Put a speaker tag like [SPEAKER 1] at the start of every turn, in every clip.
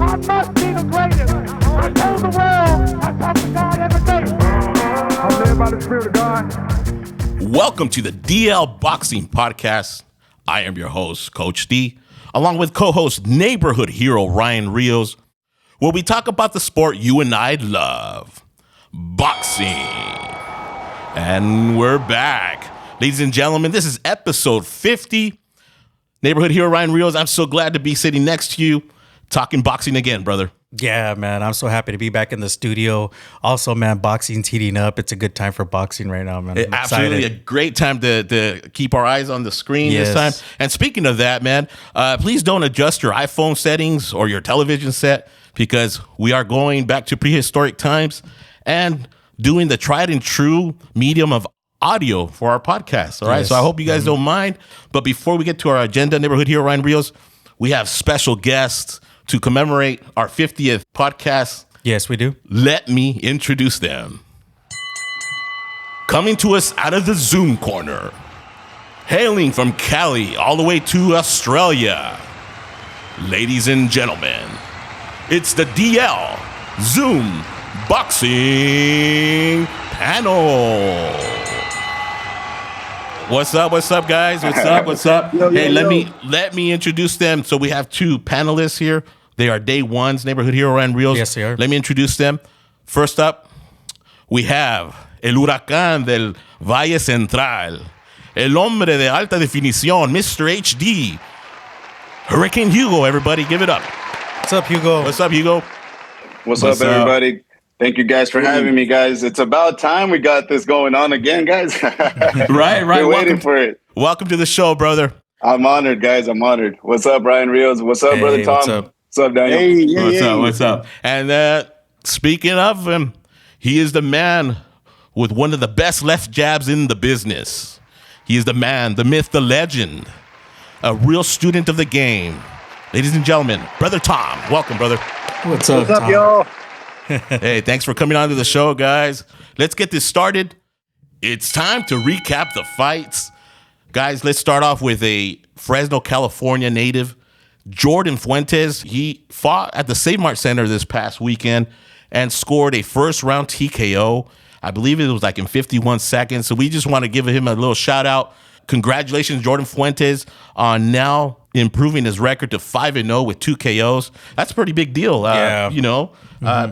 [SPEAKER 1] I must be the greatest. I told the world, I talk to God every day. I'm led by the Spirit of God.
[SPEAKER 2] Welcome to the DL Boxing Podcast. I am your host, Coach D, along with co-host neighborhood hero Ryan Rios, where we talk about the sport you and I love, boxing. And we're back. Ladies and gentlemen, this is episode 50. Neighborhood hero Ryan Rios, I'm so glad to be sitting next to you, talking boxing again, brother.
[SPEAKER 3] Yeah, man, I'm so happy to be back in the studio. Also, man, boxing's heating up. It's a good time for boxing right now, man. I'm
[SPEAKER 2] Absolutely
[SPEAKER 3] excited.
[SPEAKER 2] a great time to keep our eyes on the screen this time. And speaking of that, man, please don't adjust your iPhone settings or your television set because we are going back to prehistoric times and doing the tried and true medium of audio for our podcast. All right. Yes. So I hope you guys don't mind. But before we get to our agenda, neighborhood hero Ryan Rios, we have special guests to commemorate our 50th podcast.
[SPEAKER 3] Yes, we do.
[SPEAKER 2] Let me introduce them. Coming to us out of the Zoom corner, hailing from Cali all the way to Australia. Ladies and gentlemen, it's the DL Zoom Boxing Panel. What's up, guys? What's up? Hey, let me introduce them. So we have two panelists here. They are day ones, neighborhood hero Ryan Rios.
[SPEAKER 3] Yes, they are.
[SPEAKER 2] Let me introduce them. First up, we have el huracán del Valle Central, el hombre de alta definición, Mr. HD, Hurricane Hugo. Everybody, give it up.
[SPEAKER 3] What's up, Hugo?
[SPEAKER 2] What's up, Hugo?
[SPEAKER 4] What's up, everybody? Thank you guys for having me, guys. It's about time we got this going on again, guys.
[SPEAKER 2] Right.
[SPEAKER 4] We're waiting for it.
[SPEAKER 2] Welcome to the show, brother.
[SPEAKER 4] I'm honored, guys. I'm honored. What's up, Ryan Rios? What's up, brother Tom?
[SPEAKER 3] What's up?
[SPEAKER 4] What's up, Daniel?
[SPEAKER 2] What's up? And speaking of him, he is the man with one of the best left jabs in the business. He is the man, the myth, the legend, a real student of the game. Ladies and gentlemen, brother Tom. Welcome, brother.
[SPEAKER 3] What's up, Tom?
[SPEAKER 4] y'all?
[SPEAKER 2] Hey, thanks for coming on to the show, guys. Let's get this started. It's time to recap the fights. Guys, let's start off with a Fresno, California native, Jordan Fuentes. He fought at the Save Mart Center this past weekend and scored a first-round TKO. I believe it was like in 51 seconds. So we just want to give him a little shout-out. Congratulations, Jordan Fuentes, on now improving his record to 5-0 with 2 KOs. That's a pretty big deal,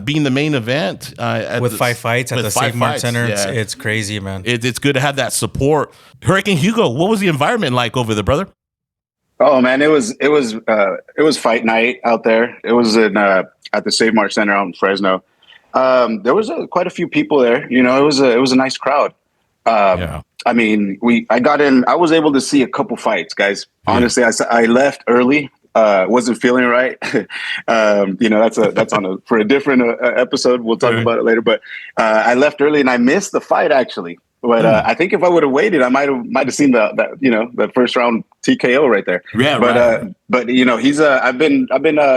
[SPEAKER 2] being the main event.
[SPEAKER 3] With 5 fights at the Save Mart Center. Yeah. It's crazy, man.
[SPEAKER 2] It's good to have that support. Hurricane Hugo, what was the environment like over there, brother?
[SPEAKER 4] Oh man, it was fight night out there. It was at the Save Mart Center out in Fresno. There was quite a few people there. You know, it was a nice crowd. I mean, I got in. I was able to see a couple fights, guys. Honestly, I left early. Wasn't feeling right. That's for a different episode. We'll talk about it later. But I left early and I missed the fight actually. But I think if I would have waited, I might have seen that first round TKO right there.
[SPEAKER 2] Yeah,
[SPEAKER 4] but he's I've been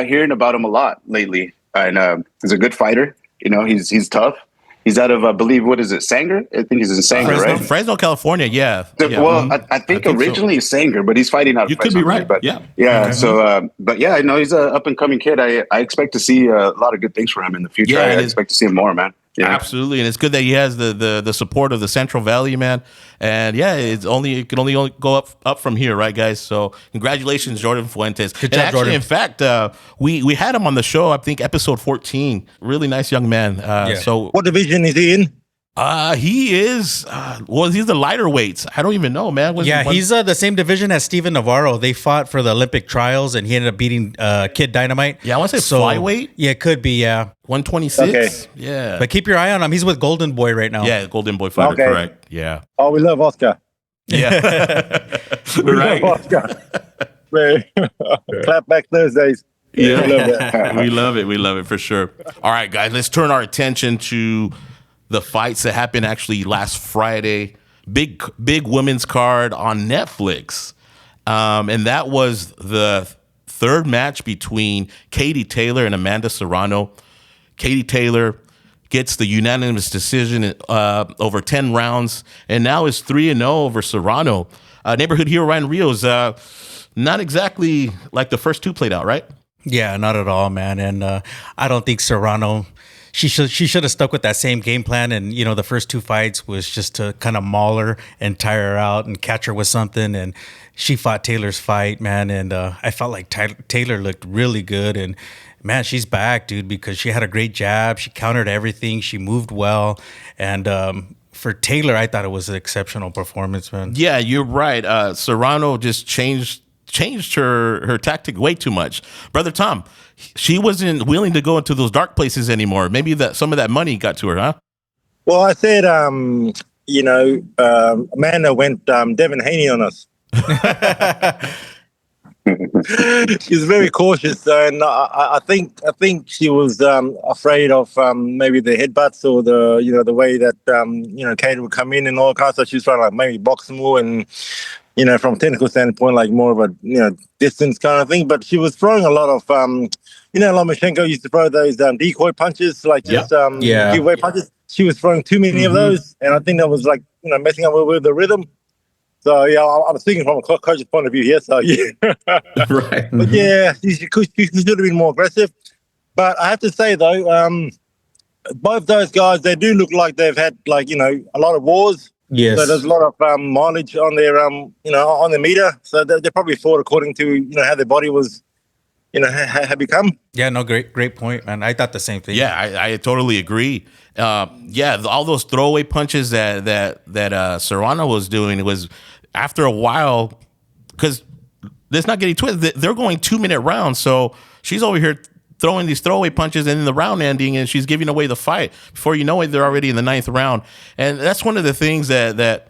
[SPEAKER 4] hearing about him a lot lately, and he's a good fighter. You know, he's tough. He's out of, I believe, what is it, Sanger? I think he's in Sanger, right?
[SPEAKER 2] Fresno, California, yeah.
[SPEAKER 4] Well, I think originally he's Sanger, but he's fighting out of Fresno.
[SPEAKER 2] You could be right,
[SPEAKER 4] but
[SPEAKER 2] yeah.
[SPEAKER 4] Yeah, so, but yeah, I know he's an up-and-coming kid. I expect to see a lot of good things for him in the future. I expect to see him more, man. Yeah.
[SPEAKER 2] Absolutely, and it's good that he has the support of the Central Valley, man. And yeah, it can only go up from here, right, guys? So congratulations, Jordan Fuentes.
[SPEAKER 3] Good job,
[SPEAKER 2] actually,
[SPEAKER 3] Jordan.
[SPEAKER 2] in fact, we had him on the show. I think episode 14. Really nice young man. So
[SPEAKER 5] what division is he in?
[SPEAKER 2] He is. He's the lighter weights. I don't even know, man.
[SPEAKER 3] He's the same division as Steven Navarro. They fought for the Olympic trials, and he ended up beating Kid Dynamite.
[SPEAKER 2] Yeah, I want to say flyweight.
[SPEAKER 3] Yeah, it could be. Yeah,
[SPEAKER 2] 126.
[SPEAKER 5] Okay.
[SPEAKER 2] Yeah,
[SPEAKER 3] but keep your eye on him. He's with Golden Boy right now.
[SPEAKER 2] Yeah, Golden Boy fighter.
[SPEAKER 5] Okay.
[SPEAKER 2] Correct. Yeah.
[SPEAKER 5] Oh, we love Oscar.
[SPEAKER 2] Yeah.
[SPEAKER 5] We love Oscar. Clap back Thursdays.
[SPEAKER 2] Yeah,
[SPEAKER 5] we love that.
[SPEAKER 2] We love it for sure. All right, guys, let's turn our attention to the fights that happened actually last Friday. Big women's card on Netflix. And that was the third match between Katie Taylor and Amanda Serrano. Katie Taylor gets the unanimous decision over 10 rounds and now is 3-0 over Serrano. Neighborhood hero Ryan Rios, not exactly like the first two played out, right?
[SPEAKER 3] Yeah, not at all, man. And I don't think Serrano. She should have stuck with that same game plan. And the first two fights was just to kind of maul her and tire her out and catch her with something. And she fought Taylor's fight, man. And I felt like Taylor looked really good. And man, she's back, dude, because she had a great jab. She countered everything. She moved well. And for Taylor, I thought it was an exceptional performance, man.
[SPEAKER 2] Yeah, you're right. Serrano just changed her tactic way too much. Brother Tom, she wasn't willing to go into those dark places anymore. Maybe some of that money got to her, huh?
[SPEAKER 5] Well, I said, Amanda went Devin Haney on us. She's very cautious, and I think she was afraid of maybe the headbutts or the way that Kate would come in and all kinds. So she's trying to like maybe box more and from a technical standpoint, like more of a distance kind of thing. But she was throwing a lot of Lomachenko used to throw those decoy punches, like just giveaway punches. She was throwing too many of those, and I think that was like messing up with the rhythm. So yeah, I'm speaking from a coach's point of view here. So yeah,
[SPEAKER 6] Right.
[SPEAKER 5] but yeah, she should have been more aggressive. But I have to say though, both those guys, they do look like they've had a lot of wars.
[SPEAKER 6] Yes.
[SPEAKER 5] So there's a lot of mileage on their on the meter. So they probably fought according to how their body was had become.
[SPEAKER 3] Yeah, no, great point, man. I thought the same thing.
[SPEAKER 2] Yeah, I totally agree. All those throwaway punches that Serrano was doing, it was after a while, because let's not get it twisted. They're going 2-minute rounds, so she's over here throwing these throwaway punches, and in the round ending, and she's giving away the fight. Before you know it, they're already in the 9th round, and that's one of the things that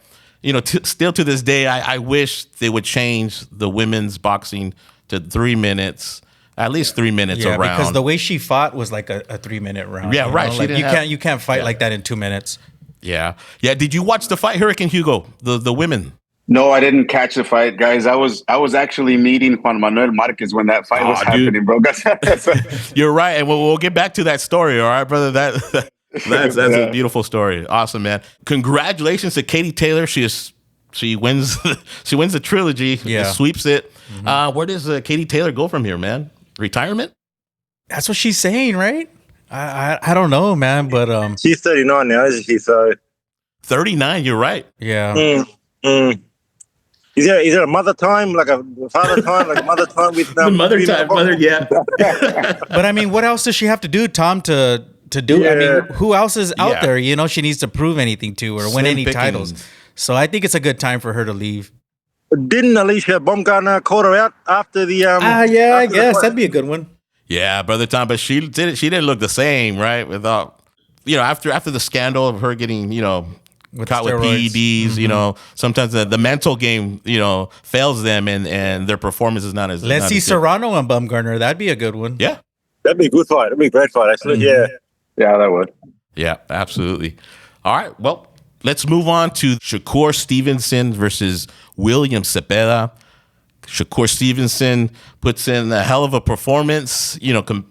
[SPEAKER 2] still to this day, I wish they would change the women's boxing to 3 minutes. At least 3 minutes a round.
[SPEAKER 3] Because the way she fought was like a 3-minute round.
[SPEAKER 2] Yeah, right.
[SPEAKER 3] Like you can't fight like that in 2 minutes.
[SPEAKER 2] Yeah. Did you watch the fight, Hurricane Hugo? The women.
[SPEAKER 4] No, I didn't catch the fight, guys. I was actually meeting Juan Manuel Marquez when that fight was happening, bro.
[SPEAKER 2] You're right, and we'll get back to that story. All right, brother. That's a beautiful story. Awesome, man. Congratulations to Katie Taylor. She wins the trilogy.
[SPEAKER 3] Yeah.
[SPEAKER 2] Sweeps it. Where does Katie Taylor go from here, man? Retirement?
[SPEAKER 3] That's what she's saying, right? I don't know, man, but
[SPEAKER 5] She's 39 now, isn't she? So
[SPEAKER 2] 39. You're right.
[SPEAKER 3] yeah.
[SPEAKER 5] Is there a mother time, like a father time, like a mother time with
[SPEAKER 6] The mother time, yeah.
[SPEAKER 3] But I mean, what else does she have to do, Tom, to do?
[SPEAKER 5] Yeah.
[SPEAKER 3] I mean, who else is out
[SPEAKER 2] Yeah.
[SPEAKER 3] there? She needs to prove anything to or win
[SPEAKER 2] Slim
[SPEAKER 3] any
[SPEAKER 2] pickings.
[SPEAKER 3] titles. So I think it's a good time for her to leave.
[SPEAKER 5] Didn't Alicia Baumgartner call her out after the?
[SPEAKER 3] Yeah, I
[SPEAKER 5] after the
[SPEAKER 3] guess
[SPEAKER 5] fight?
[SPEAKER 3] that'd be a good one.
[SPEAKER 2] Yeah, brother Tom, but she didn't look the same, right? Without after the scandal of her getting caught with
[SPEAKER 3] steroids.
[SPEAKER 2] PEDs, sometimes the mental game fails them, and their performance is not as.
[SPEAKER 3] Let's
[SPEAKER 2] not
[SPEAKER 3] see
[SPEAKER 2] as good.
[SPEAKER 3] Serrano and Baumgartner. That'd be a good one.
[SPEAKER 2] Yeah,
[SPEAKER 5] That'd be a good fight. That'd be a great fight, actually. Yeah.
[SPEAKER 4] Yeah, that would.
[SPEAKER 2] yeah, absolutely. All right, well, let's move on to Shakur Stevenson versus William Zepeda. Shakur Stevenson puts in a hell of a performance,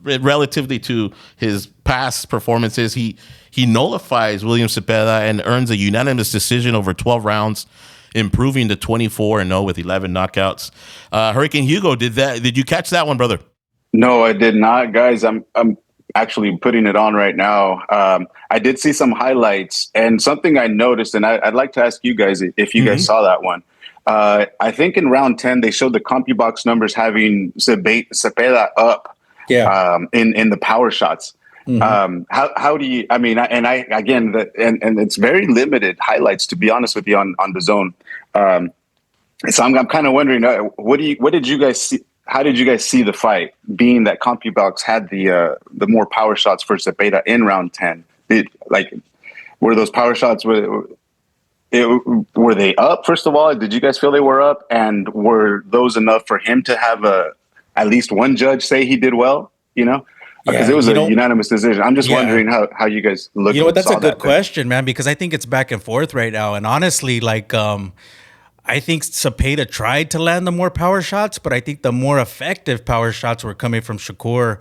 [SPEAKER 2] relatively to his past performances. He nullifies William Zepeda and earns a unanimous decision over 12 rounds, improving to 24-0 with 11 knockouts. Hurricane Hugo, did you catch that one, brother?
[SPEAKER 4] No, I did not, guys. I'm actually putting it on right now. I did see some highlights, and something I noticed, and I'd like to ask you guys if you guys saw that one. I think in round 10 they showed the CompuBox numbers having Zepeda up in the power shots. How do you? I mean, and it's very limited highlights, to be honest with you, on the zone. So I'm kind of wondering, what did you guys see? How did you guys see the fight? Being that CompuBox had the more power shots for Zepeda in round 10, were those power shots were they up? First of all, did you guys feel they were up, and were those enough for him to have at least one judge say he did well? Because it was a unanimous decision. I'm just wondering how you guys look.
[SPEAKER 3] That's a good question, man, because I think it's back and forth right now. And honestly, I think Zepeda tried to land the more power shots, but I think the more effective power shots were coming from Shakur.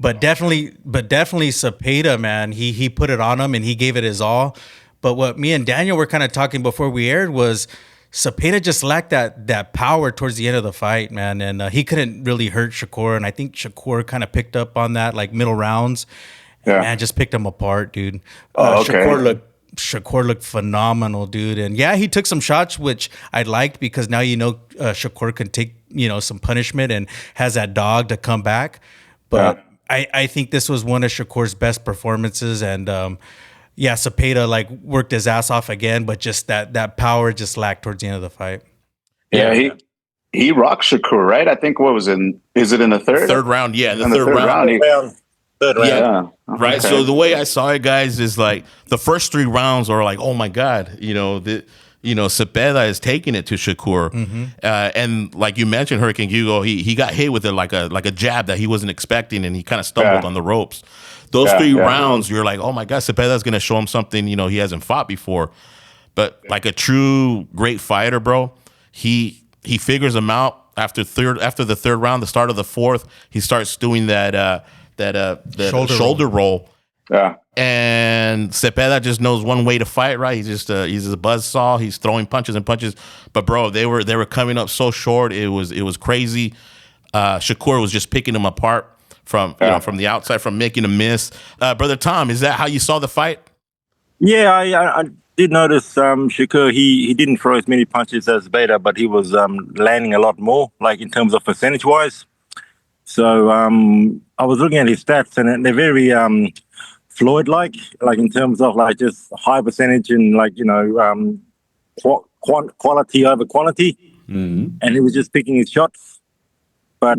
[SPEAKER 3] But definitely Zepeda, man, he put it on him and he gave it his all. But what me and Daniel were kind of talking before we aired was Zepeda just lacked that power towards the end of the fight, man, and he couldn't really hurt Shakur, and I think Shakur kind of picked up on that, like middle rounds, and man, just picked him apart, dude. Shakur looked phenomenal, dude, and yeah, he took some shots which I liked because now Shakur can take some punishment and has that dog to come back, but I think this was one of Shakur's best performances, and Zepeda like worked his ass off again, but just that power just lacked towards the end of the fight.
[SPEAKER 4] Yeah, he rocked Shakur, right? I think is it in the third
[SPEAKER 2] round? Yeah,
[SPEAKER 4] in the third round.
[SPEAKER 5] Third round.
[SPEAKER 2] Yeah. Right.
[SPEAKER 4] Okay.
[SPEAKER 2] So the way I saw it, guys, is like the first 3 rounds are like, oh my God, Zepeda is taking it to Shakur. And like you mentioned, Hurricane Hugo, he got hit with it like a jab that he wasn't expecting, and he kind of stumbled on the ropes. Those 3 rounds, you're like, oh my God, Zepeda's going to show him something, he hasn't fought before. But like a true great fighter, bro, he figures him out after the third round, the start of the fourth, he starts doing that shoulder roll.
[SPEAKER 4] Yeah.
[SPEAKER 2] And Zepeda just knows one way to fight, right? He's a buzzsaw. He's throwing punches and punches. But bro, they were coming up so short. It was crazy. Shakur was just picking him apart from the outside, from making a miss. Brother Tom, is that how you saw the fight?
[SPEAKER 5] Yeah, I did notice Shakur, he didn't throw as many punches as Zepeda, but he was landing a lot more, like in terms of percentage-wise. So I was looking at his stats, and they're very Floyd-like in terms of like just high percentage and quality over quantity. And he was just picking his shots. But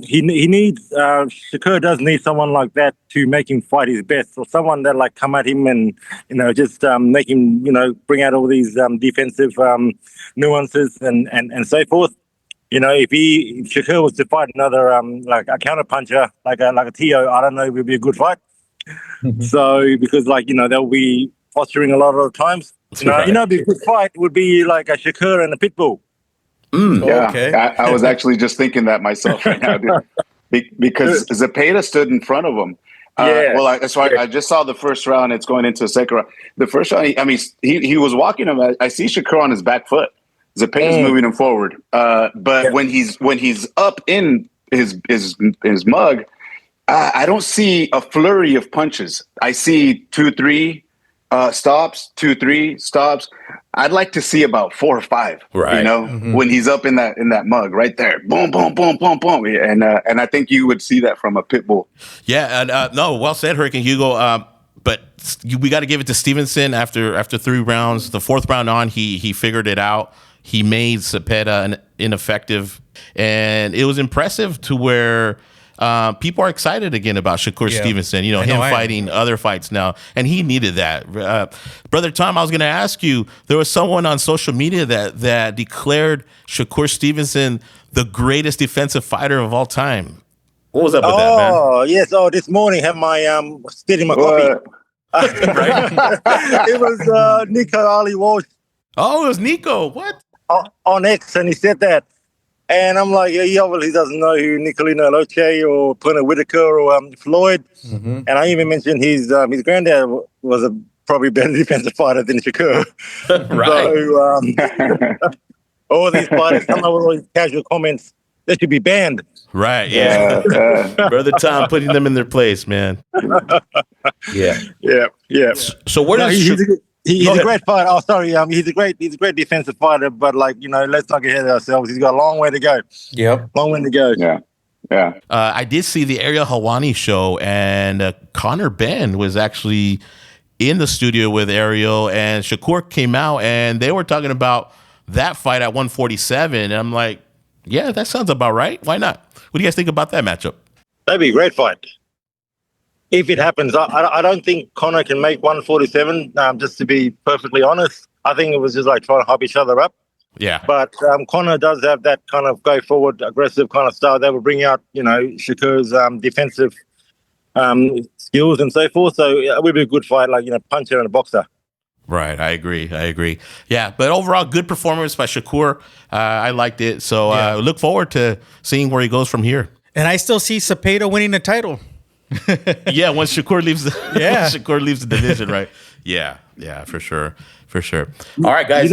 [SPEAKER 5] he needs Shakur does need someone like that to make him fight his best, or someone that like come at him and just make him bring out all these defensive nuances and so forth. If Shakur was to fight another like a counter puncher like a Tszyu, I don't know if it would be a good fight. So because they'll be posturing a lot of the times. It'd be a good fight would be like a Shakur and a Pitbull.
[SPEAKER 4] Yeah,
[SPEAKER 3] okay.
[SPEAKER 4] I was actually just thinking that myself right now, dude. Because Zepeda stood in front of him. That's why I just saw the first round. It's going into the second round. The first round, he was walking him. I see Shakur on his back foot. Zepeda's moving him forward. But when he's up in his mug, I don't see a flurry of punches. I see 2-3 stops, 2-3 stops. I'd like to see about 4 or 5.
[SPEAKER 2] Right.
[SPEAKER 4] When he's up in that mug right there, boom, boom, boom, boom, boom, and I think you would see that from a pit bull.
[SPEAKER 2] Yeah, and no, well said, Hurricane Hugo. But we got to give it to Stevenson after 3 rounds. The 4th round on, he figured it out. He made Zepeda ineffective, and it was impressive to where people are excited again about Shakur Stevenson. Him fighting other fights now, and he needed that. Brother Tom, I was going to ask you. There was someone on social media that declared Shakur Stevenson the greatest defensive fighter of all time. What was up with that, man?
[SPEAKER 5] Oh yes. Oh, this morning I had my spit in my coffee. It was Nico Ali Walsh.
[SPEAKER 2] Oh, it was Nico. What?
[SPEAKER 5] On X, and he said that. And I'm like, he obviously doesn't know who Nicolino Loche or Puna Whitaker or Floyd. And I even mentioned his granddad was a probably better defensive fighter than Shakur.
[SPEAKER 2] Right.
[SPEAKER 5] So all these fighters come up with all these casual comments. They should be banned.
[SPEAKER 2] Right. Yeah. Brother Tom putting them in their place, man. Yeah. So where does
[SPEAKER 5] He's a great fighter. Oh, sorry. He's a great defensive fighter. But let's not get ahead of ourselves. He's got a long way to go.
[SPEAKER 3] Yep,
[SPEAKER 5] long way to go.
[SPEAKER 4] Yeah.
[SPEAKER 2] I did see the Ariel Helwani show, and Connor Ben was actually in the studio with Ariel, and Shakur came out, and they were talking about that fight at 147. And I'm like, yeah, that sounds about right. Why not? What do you guys think about that matchup?
[SPEAKER 5] That'd be a great fight. If it happens, I don't think Connor can make 147, just to be perfectly honest. I think it was just like trying to hype each other up.
[SPEAKER 2] Yeah.
[SPEAKER 5] But Connor does have that kind of go forward, aggressive kind of style that will bring out, Shakur's defensive skills and so forth. So it would be a good fight, puncher and a boxer.
[SPEAKER 2] Right. I agree. Yeah. But overall, good performance by Shakur. I liked it. So look forward to seeing where he goes from here.
[SPEAKER 3] and I still see Zepeda winning the title.
[SPEAKER 2] Yeah, once Shakur leaves Shakur leaves the division, right? Yeah, for sure. All right, guys.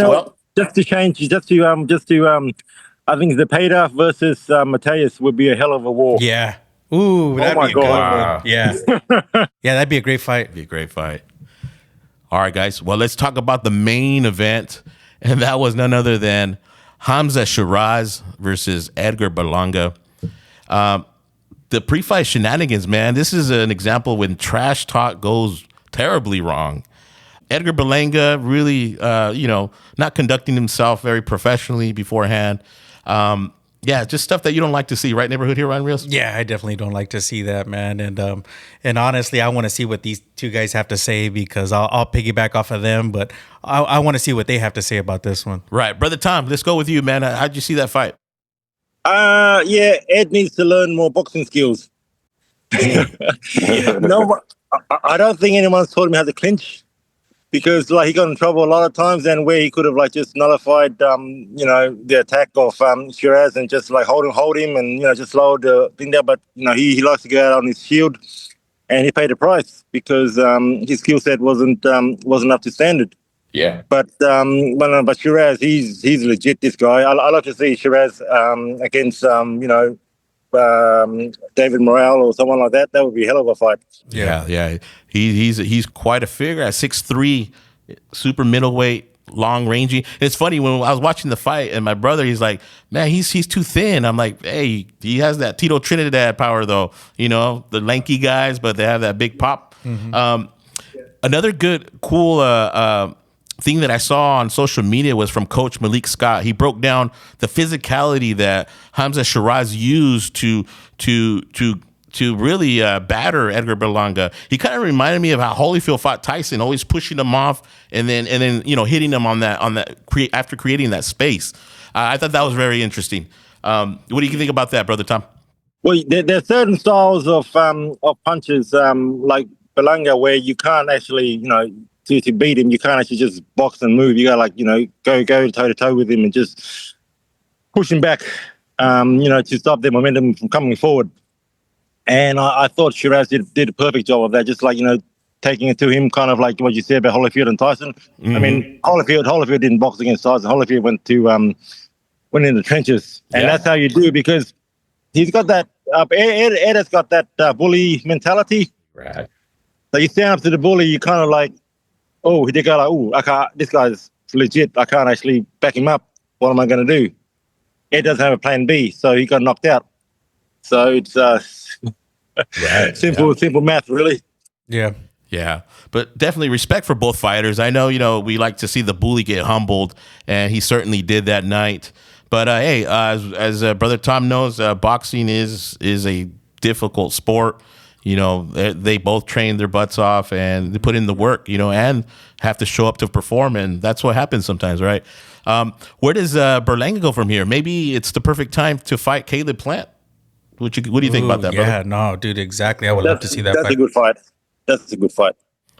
[SPEAKER 5] just to change, I think Zepeda versus Mateus would be a hell of a war.
[SPEAKER 3] Yeah. Ooh, that'd
[SPEAKER 5] my
[SPEAKER 3] be a good
[SPEAKER 6] God.
[SPEAKER 3] one. Yeah. Yeah, that'd be a great fight.
[SPEAKER 2] Be a great fight. All right, guys. Well, let's talk about the main event, and that was none other than Hamzah Sheeraz versus Edgar Berlanga. The pre-fight shenanigans, man. This is an example when trash talk goes terribly wrong. Edgar Berlanga really, not conducting himself very professionally beforehand. Yeah, just stuff that you don't like to see, right? Neighborhood here, Ryan Reels?
[SPEAKER 3] Yeah, I definitely don't like to see that, man. And honestly, I want to see what these two guys have to say because I'll piggyback off of them, but I want to see what they have to say about this one.
[SPEAKER 2] Right. Brother Tom, let's go with you, man. How'd you see that fight?
[SPEAKER 5] Yeah, Ed needs to learn more boxing skills. No, I don't think anyone's taught him how to clinch because he got in trouble a lot of times and where he could have just nullified the attack of Sheeraz and just hold him and just lower the thing down. But he likes to go out on his shield, and he paid a price because his skill set wasn't up to standard.
[SPEAKER 6] Yeah.
[SPEAKER 5] But Sheeraz, he's legit. This guy, I like to see Sheeraz against David Morrell or someone like that. That would be a hell of a fight.
[SPEAKER 2] Yeah. He's quite a figure at 6'3", super middleweight, long rangey. It's funny when I was watching the fight and my brother, he's like, man, he's too thin. I'm like, hey, he has that Tito Trinidad power though. The lanky guys, but they have that big pop. Mm-hmm. Another cool thing that I saw on social media was from Coach Malik Scott. He broke down the physicality that Hamzah Sheeraz used to really batter Edgar Berlanga. He kind of reminded me of how Holyfield fought Tyson, always pushing him off and then hitting him on that after creating that space. I thought that was very interesting. What do you think about that, Brother Tom?
[SPEAKER 5] Well, there are certain styles of punches like Berlanga where you can't actually to beat him, you can't actually just box and move. You got go toe to toe with him and just push him back, to stop their momentum from coming forward. And I thought Sheeraz did a perfect job of that, just taking it to him, kind of like what you said about Holyfield and Tyson. Mm-hmm. I mean, Holyfield didn't box against Tyson. Holyfield went in the trenches, and that's how you do because he's got that. Ed has got that bully mentality.
[SPEAKER 6] Right.
[SPEAKER 5] So you stand up to the bully, you kind of they go I can't. This guy's legit. I can't actually back him up. What am I going to do? Ed doesn't have a plan B, so he got knocked out. So it's
[SPEAKER 6] right.
[SPEAKER 5] simple math, really.
[SPEAKER 2] Yeah, but definitely respect for both fighters. I know, we like to see the bully get humbled, and he certainly did that night. But hey, as Brother Tom knows, boxing is a difficult sport. They both train their butts off and they put in the work, and have to show up to perform, and that's what happens sometimes, right? Where does Berlanga go from here? Maybe it's the perfect time to fight Caleb Plant. What do you think about that, brother?
[SPEAKER 3] Yeah, no, dude, exactly. I would love to see that fight.
[SPEAKER 5] That's a good fight. That's a good fight.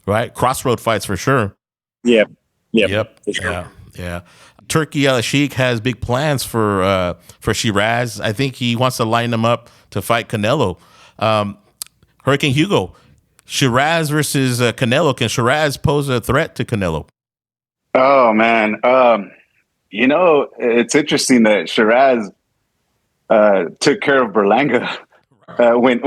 [SPEAKER 2] Right? Crossroad fights for sure.
[SPEAKER 5] Yep.
[SPEAKER 2] For sure. Yeah. Turkey Al-Sheikh has big plans for Sheeraz. I think he wants to line them up to fight Canelo. Hurricane Hugo, Sheeraz versus Canelo. Can Sheeraz pose a threat to Canelo?
[SPEAKER 4] Oh, man. It's interesting that Sheeraz took care of Berlanga when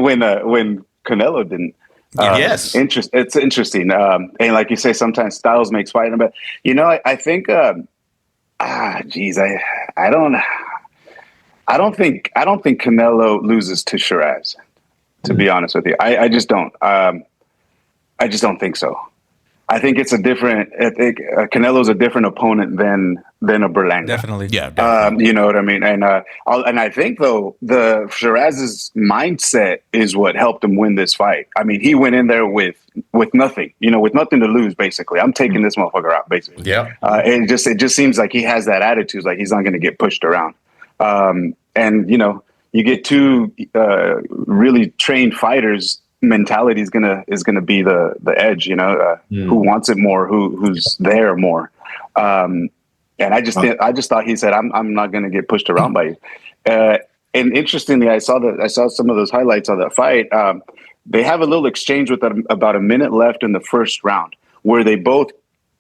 [SPEAKER 4] Canelo didn't.
[SPEAKER 2] Yes.
[SPEAKER 4] It's interesting. And like you say, sometimes styles makes fighting. But, I think, I don't think Canelo loses to Sheeraz. To be honest with you, I just don't. I just don't think so. I think it's a different. I think Canelo's a different opponent than a Berlanga.
[SPEAKER 3] Definitely,
[SPEAKER 2] yeah. Definitely.
[SPEAKER 4] You know what I mean? And I think though the Sheeraz's mindset is what helped him win this fight. I mean, he went in there with nothing. With nothing to lose. Basically, I'm taking this motherfucker out. Basically,
[SPEAKER 6] yeah.
[SPEAKER 4] It just seems like he has that attitude, like he's not going to get pushed around. And you get two really trained fighters. Mentality is gonna be the edge. Who wants it more, who's there more. And I just thought he said, I'm not gonna get pushed around by you. And interestingly, I saw some of those highlights of that fight. They have a little exchange with about a minute left in the first round, where they both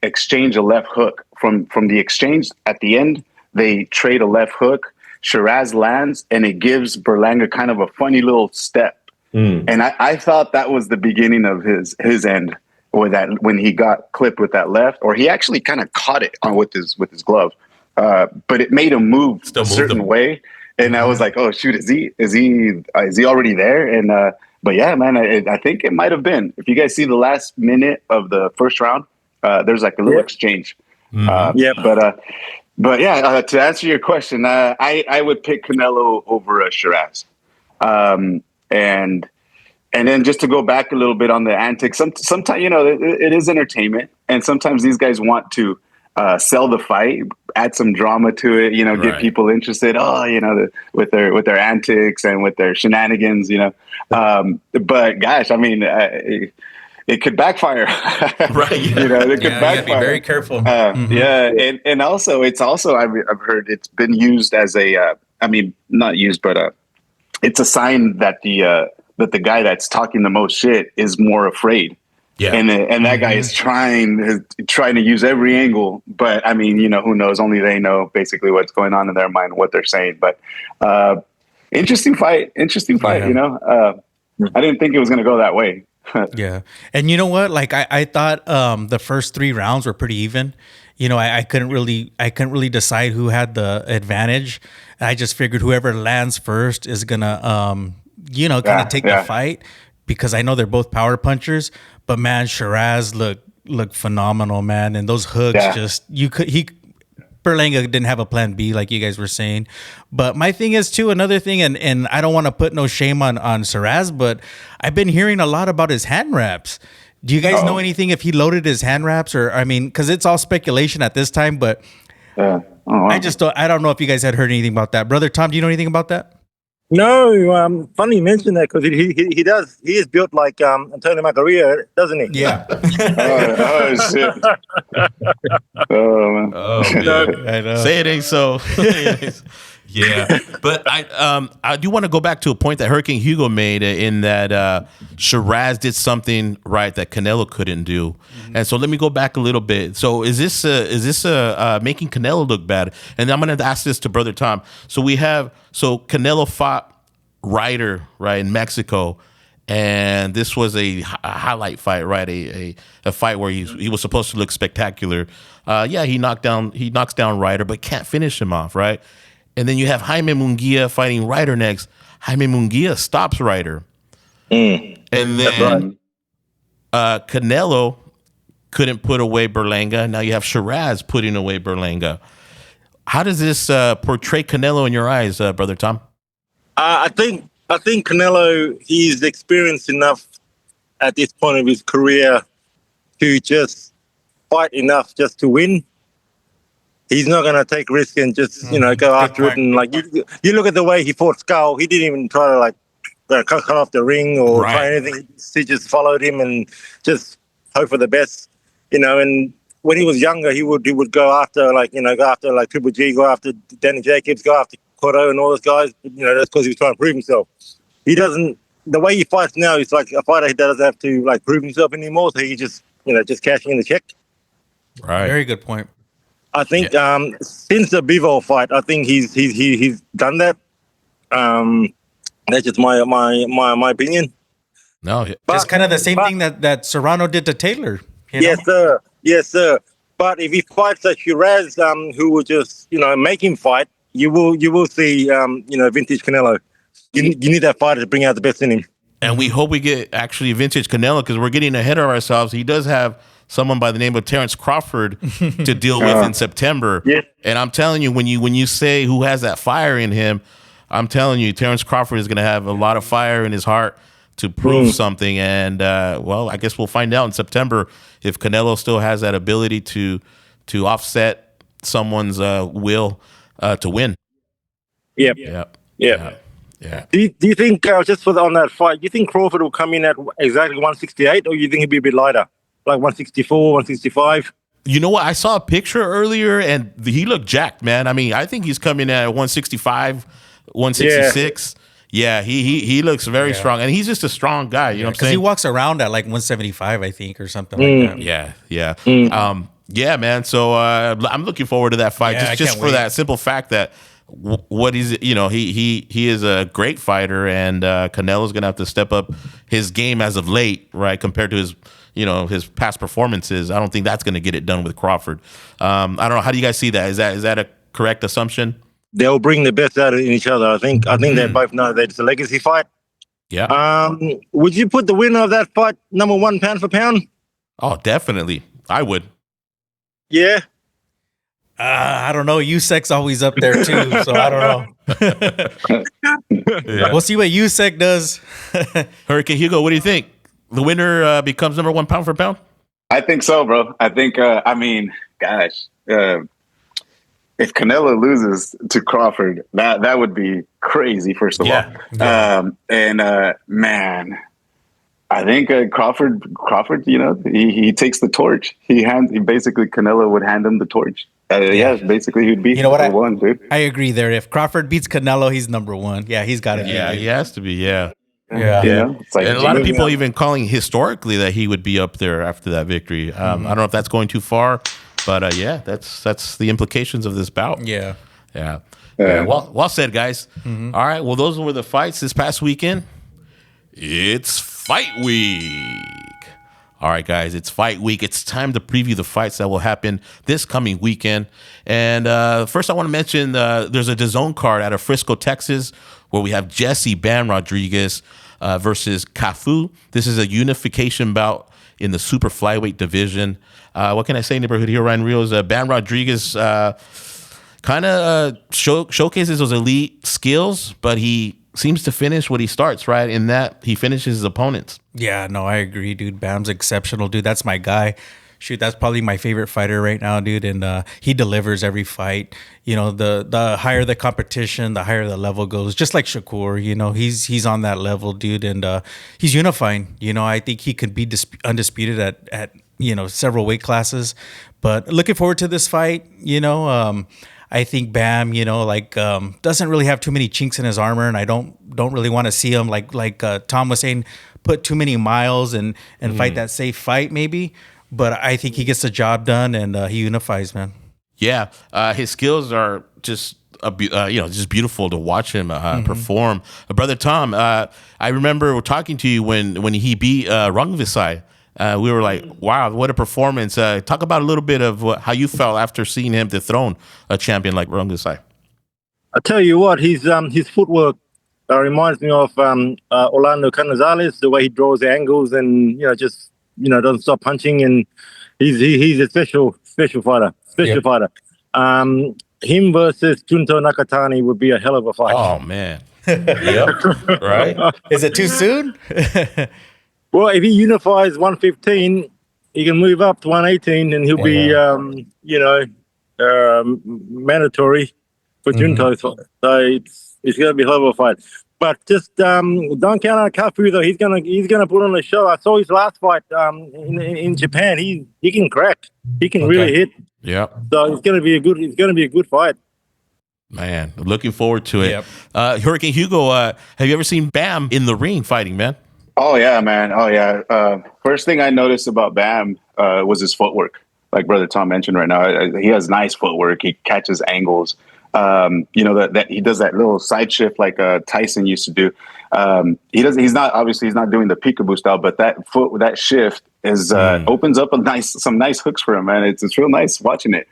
[SPEAKER 4] exchange a left hook from the exchange at the end, they trade a left hook. Sheeraz lands, and it gives Berlanga kind of a funny little step. And I thought that was the beginning of his end, or that when he got clipped with that left, or he actually kind of caught it on with his glove, but it made him move a certain way. And I was like, oh shoot, is he already there? And but yeah, man, I think it might have been. If you guys see the last minute of the first round, there's like a little exchange. But yeah, to answer your question, I would pick Canelo over Sheeraz. And then just to go back a little bit on the antics, sometimes, you know, it is entertainment, and sometimes these guys want to sell the fight, add some drama to it, you know, get people interested. Oh, you know, with their antics and with their shenanigans, you know. But gosh, I mean, it could backfire,
[SPEAKER 2] right? Yeah.
[SPEAKER 4] You know, it could backfire.
[SPEAKER 3] Be very careful.
[SPEAKER 4] Yeah, and also it's also I've heard it's been used as a I mean, not used, but it's a sign that the guy that's talking the most shit is more afraid. Yeah, and that guy is trying to use every angle. But I mean, you know, who knows? Only they know basically what's going on in their mind, what they're saying. But interesting fight. Yeah. You know, I didn't think it was going to go that way.
[SPEAKER 3] Yeah, and you know what? Like I thought the first 3 rounds were pretty even. You know, I couldn't really decide who had the advantage. I just figured whoever lands first is gonna kind of take the fight, because I know they're both power punchers. But man, Sheeraz looked phenomenal, man, and those hooks Berlanga didn't have a plan B, like you guys were saying. But my thing is too, another thing, and I don't want to put no shame on Sheeraz, but I've been hearing a lot about his hand wraps. Do you guys know anything if he loaded his hand wraps, or I mean, because it's all speculation at this time, but I don't know if you guys had heard anything about that. Brother Tom, do you know anything about that?
[SPEAKER 5] No, funny you mention that, because he is built like Antonio Macaria, doesn't he?
[SPEAKER 3] Yeah.
[SPEAKER 4] oh shit. Oh man.
[SPEAKER 2] Oh man. I know. Say it ain't so. Yeah, but I do want to go back to a point that Hurricane Hugo made in that Sheeraz did something right that Canelo couldn't do, and so let me go back a little bit. So is this making Canelo look bad? And I'm going to ask this to Brother Tom. So Canelo fought Ryder in Mexico, and this was a highlight fight, right? A fight where he was supposed to look spectacular. He knocks down Ryder, but can't finish him off, right? And then you have Jaime Munguia fighting Ryder next. Jaime Munguia stops Ryder. And then Canelo couldn't put away Berlanga. Now you have Sheeraz putting away Berlanga. How does this portray Canelo in your eyes, Brother Tom?
[SPEAKER 5] I think Canelo, he's experienced enough at this point of his career to just fight enough just to win. He's not going to take risk and just, go after it. And like you look at the way he fought Skull, he didn't even try to cut off the ring or try anything. He just followed him and just hope for the best, And when he was younger, he would go after Triple G, go after Danny Jacobs, go after Cotto and all those guys. That's because he was trying to prove himself. He doesn't. The way he fights now, he's like a fighter that doesn't have to prove himself anymore. So he just cashing in the check.
[SPEAKER 2] Right.
[SPEAKER 3] Very good point.
[SPEAKER 5] I think since the Bivol fight, I think he's done that. That's just my opinion.
[SPEAKER 2] No,
[SPEAKER 3] it's kind of the same thing that Serrano did to Taylor.
[SPEAKER 5] Yes, sir. But if he fights a Sheeraz, who will just make him fight, you will see vintage Canelo. You need that fighter to bring out the best in him.
[SPEAKER 2] And we hope we get actually vintage Canelo, because we're getting ahead of ourselves. He does have someone by the name of Terrence Crawford to deal with in September. Yeah. And I'm telling you, when you say who has that fire in him, I'm telling you, Terrence Crawford is going to have a lot of fire in his heart to prove something. And, I guess we'll find out in September if Canelo still has that ability to offset someone's will to win.
[SPEAKER 5] Yep.
[SPEAKER 2] Yeah.
[SPEAKER 5] Do you think, just on that fight, do you think Crawford will come in at exactly 168, or you think he'll be a bit lighter? Like 164, 165.
[SPEAKER 2] You know what? I saw a picture earlier, and he looked jacked, man. I mean, I think he's coming at 165, 166. Yeah, he looks very strong, and he's just a strong guy. You know what I'm saying?
[SPEAKER 3] He walks around at like 175, I think, or something like that.
[SPEAKER 2] Yeah. Yeah, man. So I'm looking forward to that fight,
[SPEAKER 3] Yeah, I
[SPEAKER 2] just
[SPEAKER 3] can't
[SPEAKER 2] for
[SPEAKER 3] wait.
[SPEAKER 2] that simple fact that what he's, he is a great fighter, and Canelo's gonna have to step up his game as of late, right, compared to his his past performances. I don't think that's gonna get it done with Crawford. I don't know. How do you guys see that? Is that a correct assumption?
[SPEAKER 5] They'll bring the best out of each other. I think they both know that it's a legacy fight.
[SPEAKER 2] Yeah.
[SPEAKER 5] Would you put the winner of that fight number one pound for pound?
[SPEAKER 2] Oh, definitely. I would.
[SPEAKER 5] Yeah.
[SPEAKER 3] I don't know. Usyk's always up there too, so I don't know. We'll see what Usyk does.
[SPEAKER 2] Hurricane Hugo, what do you think? The winner becomes number one pound for pound?
[SPEAKER 4] I think so, bro. I think, gosh, if Canelo loses to Crawford, that would be crazy, first of all. Man, I think Crawford, he takes the torch. Basically, Canelo would hand him the torch. Basically, he'd be number one, dude.
[SPEAKER 3] I agree there. If Crawford beats Canelo, he's number one. Yeah, he's got to be.
[SPEAKER 2] Yeah, he has to be, yeah.
[SPEAKER 3] Yeah.
[SPEAKER 4] It's like,
[SPEAKER 2] And a lot of people even calling historically that he would be up there after that victory. I don't know if that's going too far, but that's the implications of this bout.
[SPEAKER 3] Yeah.
[SPEAKER 2] Yeah. Well said, guys. All right. Well, those were the fights this past weekend. It's fight week. All right, guys, it's fight week. It's time to preview the fights that will happen this coming weekend. And first, I want to mention there's a DAZN card out of Frisco, Texas, where we have Jesse Bam Rodriguez versus Cafu. This is a unification bout in the super flyweight division. What can I say, neighborhood hero Ryan Rios? Bam Rodriguez kind of showcases those elite skills, but he seems to finish what he starts, right? In that he finishes his opponents.
[SPEAKER 3] Yeah, no, I agree, dude. Bam's exceptional, dude. That's my guy. Shoot, that's probably my favorite fighter right now, dude. And he delivers every fight. The higher the competition, the higher the level goes. Just like Shakur, he's on that level, dude. And he's unifying. I think he could be undisputed at several weight classes. But looking forward to this fight. I think Bam, doesn't really have too many chinks in his armor, and I don't really want to see him like Tom was saying, put too many miles and fight that safe fight maybe. But I think he gets the job done and he unifies, man.
[SPEAKER 2] Yeah, his skills are just just beautiful to watch him perform. Brother Tom, I remember talking to you when he beat Rungvisai. We were like, wow, what a performance. Talk about a little bit of how you felt after seeing him dethrone a champion like Rungvisai.
[SPEAKER 5] I tell you what, his footwork reminds me of Orlando Canizales, the way he draws angles and doesn't stop punching, and he's a special fighter. Fighter. Him versus Junto Nakatani would be a hell of a fight.
[SPEAKER 2] Oh man. Yep. Right.
[SPEAKER 3] Is it too soon?
[SPEAKER 5] Well, if he unifies 115, he can move up to 118, and he'll be mandatory for Junto. So it's going to be a hell of a fight. But just don't count out Cafu though. He's gonna put on a show. I saw his last fight in Japan. He can crack. He can really hit.
[SPEAKER 2] Yeah.
[SPEAKER 5] So it's gonna be a good fight.
[SPEAKER 2] Man, looking forward to it.
[SPEAKER 3] Yep.
[SPEAKER 2] Hurricane Hugo, have you ever seen Bam in the ring fighting, man?
[SPEAKER 4] Oh yeah, man. Oh yeah. First thing I noticed about Bam was his footwork. Like Brother Tom mentioned right now, he has nice footwork. He catches angles. That he does that little side shift like Tyson used to do. He's not doing the peekaboo style, but that shift is opens up some nice hooks for him, man. It's real nice watching it.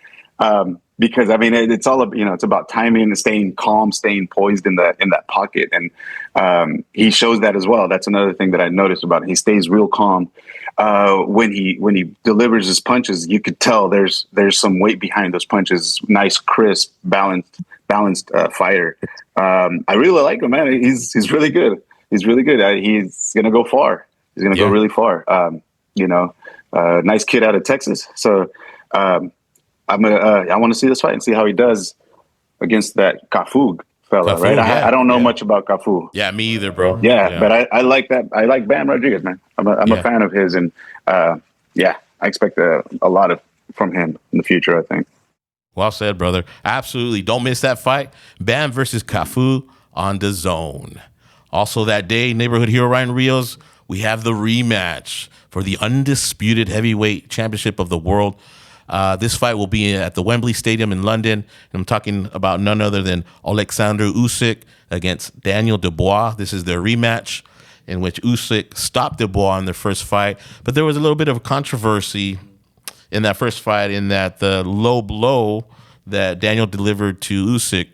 [SPEAKER 4] Because it's all it's about timing and staying calm, staying poised in that pocket, and he shows that as well. That's another thing that I noticed about him. He stays real calm when he delivers his punches. You could tell there's some weight behind those punches. Nice, crisp, balanced fighter. I really like him, man. He's really good. He's really good. He's gonna go far. He's gonna go really far. Nice kid out of Texas. So. I want to see this fight and see how he does against that Cafu fella,
[SPEAKER 2] Cafu,
[SPEAKER 4] right?
[SPEAKER 2] yeah,
[SPEAKER 4] I don't know much about Cafu.
[SPEAKER 2] Yeah, me either, bro.
[SPEAKER 4] Yeah. But I like that. I like Bam Rodriguez, man. I'm a fan of his, and I expect a lot from him in the future, I think.
[SPEAKER 2] Well said, brother. Absolutely. Don't miss that fight. Bam versus Cafu on DAZN. Also that day, neighborhood hero Ryan Rios, we have the rematch for the undisputed heavyweight championship of the world. This fight will be at the Wembley Stadium in London. And I'm talking about none other than Oleksandr Usyk against Daniel Dubois. This is their rematch in which Usyk stopped Dubois in their first fight. But there was a little bit of a controversy in that first fight in that the low blow that Daniel delivered to Usyk,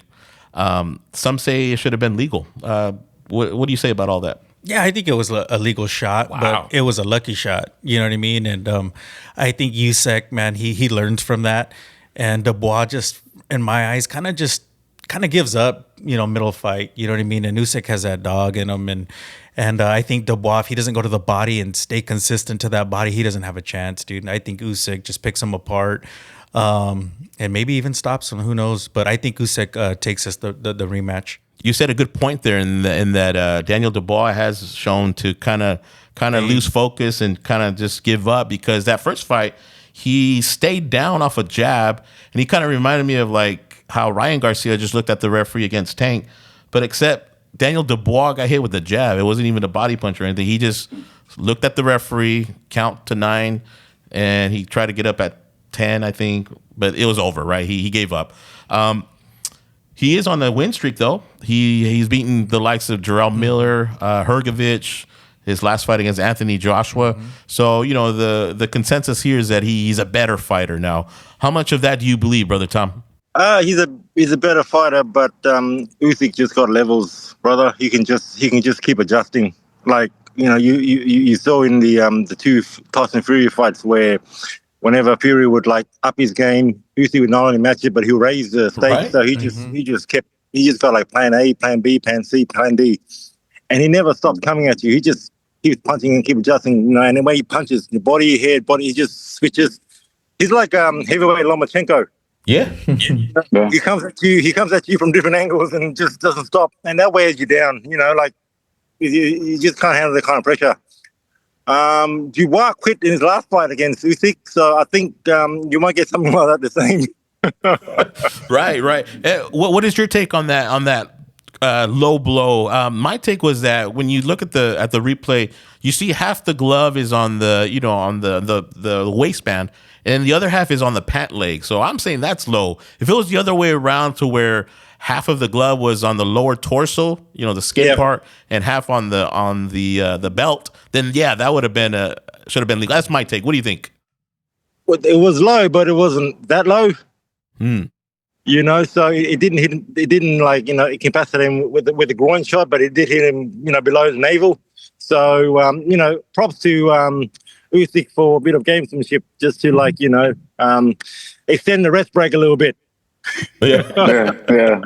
[SPEAKER 2] some say it should have been legal. What do you say about all that?
[SPEAKER 3] Yeah, I think it was a legal shot, but it was a lucky shot. You know what I mean? And I think Usyk, man, he learns from that. And Dubois just, in my eyes, kind of gives up, middle fight. You know what I mean? And Usyk has that dog in him. And I think Dubois, if he doesn't go to the body and stay consistent to that body, he doesn't have a chance, dude. And I think Usyk just picks him apart and maybe even stops him. Who knows? But I think Usyk takes us the rematch.
[SPEAKER 2] You said a good point there in that Daniel Dubois has shown to kind of lose focus and kind of just give up, because that first fight he stayed down off a jab, and he kind of reminded me of like how Ryan Garcia just looked at the referee against Tank, but except Daniel Dubois got hit with a jab. It wasn't even a body punch or anything. He just looked at the referee, count to 9, and he tried to get up at 10, I think, but it was over, right? He gave up. He is on the win streak, though. He's beaten the likes of Jarrell Miller, Hrgovic, his last fight against Anthony Joshua. Mm-hmm. So, the consensus here is that he's a better fighter now. How much of that do you believe, Brother Tom?
[SPEAKER 5] He's a better fighter, but Usyk just got levels, brother. He can just keep adjusting. Like you saw in the two Tyson Fury fights where whenever Fury would like up his game, Usyk would not only match it, but he'll raise the stakes. Right. So he just felt like plan A, plan B, plan C, plan D, and he never stopped coming at you. He just keeps punching and keep adjusting. And the way he punches, the body, head, body, he just switches. He's like heavyweight Lomachenko.
[SPEAKER 2] Yeah.
[SPEAKER 5] He comes at you from different angles and just doesn't stop, and that wears you down. Like you just can't handle that kind of pressure. Dubois quit in his last fight against Usyk, so I think you might get something like that the same.
[SPEAKER 2] Right. What is your take on that low blow? My take was that when you look at the replay, you see half the glove is on the waistband, and the other half is on the pant leg. So I'm saying that's low. If it was the other way around, to where half of the glove was on the lower torso, the skin part, and half on the belt, then yeah, that would have been should have been legal. That's my take. What do you think?
[SPEAKER 5] Well, it was low, but it wasn't that low. So it didn't hit. It didn't incapacitate him with the groin shot, but it did hit him, below the navel. So props to Usyk for a bit of gamesmanship, just to extend the rest break a little bit.
[SPEAKER 4] Yeah,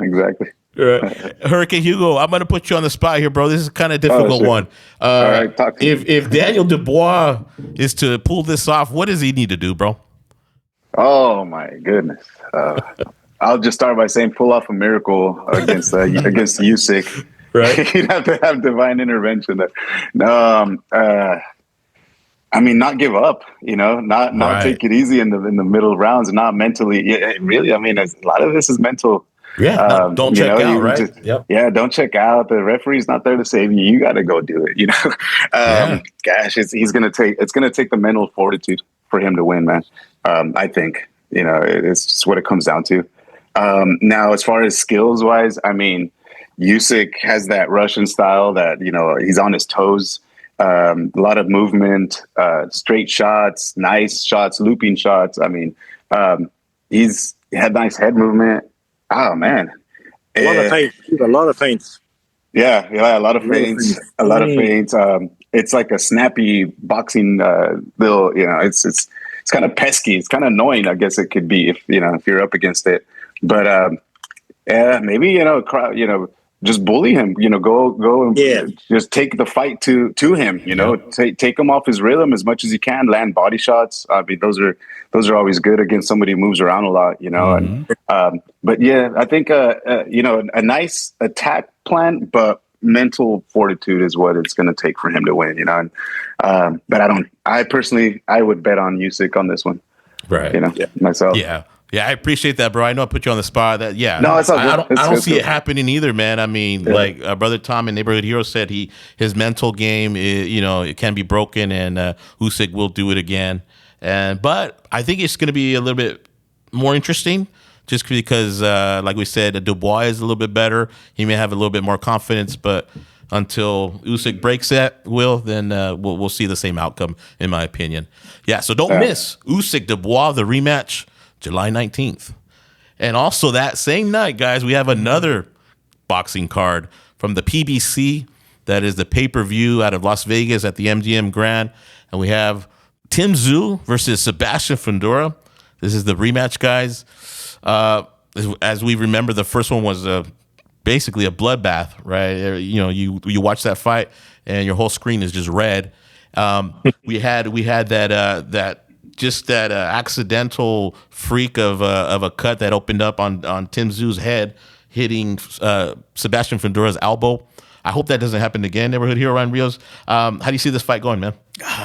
[SPEAKER 4] exactly.
[SPEAKER 2] Right. Hurricane Hugo, I'm going to put you on the spot here, bro. This is kind of a difficult one.
[SPEAKER 4] All right, talk to me.
[SPEAKER 2] If Daniel Dubois is to pull this off, what does he need to do, bro?
[SPEAKER 4] Oh my goodness. I'll just start by saying pull off a miracle against Usyk. Right. He'd have to have divine intervention there. Not give up, not take it easy in the middle rounds, and not mentally. Really, a lot of this is mental.
[SPEAKER 2] Yeah, don't check out, right?
[SPEAKER 4] Yeah, don't check out. The referee's not there to save you. You got to go do it. Gosh, it's gonna take the mental fortitude for him to win, man. I think it's just what it comes down to. Now, as far as skills wise, Usyk has that Russian style that he's on his toes. A lot of movement, straight shots, nice shots, looping shots. He's had nice head movement. Oh man,
[SPEAKER 5] a lot of feints.
[SPEAKER 4] Yeah, a lot of feints. A lot of feints. It's like a snappy boxing little. It's kind of pesky. It's kind of annoying, I guess it could be if you're up against it. But maybe just bully him. Go and just take the fight to him. Take him off his rhythm as much as you can. Land body shots. Those are always good against somebody who moves around a lot. But yeah, I think a nice attack plan, but mental fortitude is what it's going to take for him to win. But I personally would bet on Usyk on this one.
[SPEAKER 2] Right.
[SPEAKER 4] Myself.
[SPEAKER 2] Yeah. Yeah, I appreciate that, bro. I know I put you on the spot. No,
[SPEAKER 4] it's all good.
[SPEAKER 2] I don't see it happening either, man. Like Brother Tom and Neighborhood Hero said, his mental game, it can be broken, and Usyk will do it again. But I think it's going to be a little bit more interesting just because, like we said, Dubois is a little bit better. He may have a little bit more confidence, but until Usyk breaks that will, then we'll see the same outcome, in my opinion. Yeah, so don't miss Usyk Dubois, the rematch, July 19th. And also that same night, guys, we have another boxing card from the PBC. That is the pay-per-view out of Las Vegas at the MGM Grand. And we have Tszyu versus Sebastian Fundora. This is the rematch, guys. As we remember, the first one was basically a bloodbath, right? You know, you watch that fight and your whole screen is just red. We had that accidental freak of a cut that opened up on Tszyu's head, hitting Sebastian Fundora's elbow. I hope that doesn't happen again. Neighborhood Hero Ryan Rios. How do you see this fight going, man?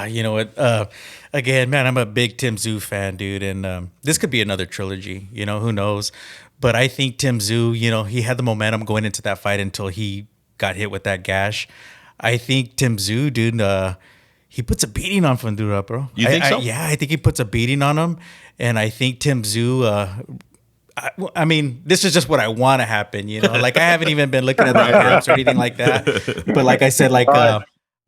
[SPEAKER 3] You know what? Again, man, I'm a big Tszyu fan, dude, and this could be another trilogy. You know, who knows? But I think Tszyu, you know, he had the momentum going into that fight until he got hit with that gash. I think Tszyu, dude, he puts a beating on Fundora, bro.
[SPEAKER 2] You think so?
[SPEAKER 3] Yeah, I think he puts a beating on him, and I think Tszyu. I mean, this is just what I want to happen, you know. Like, I haven't even been looking at the camps or anything like that. But like I said, like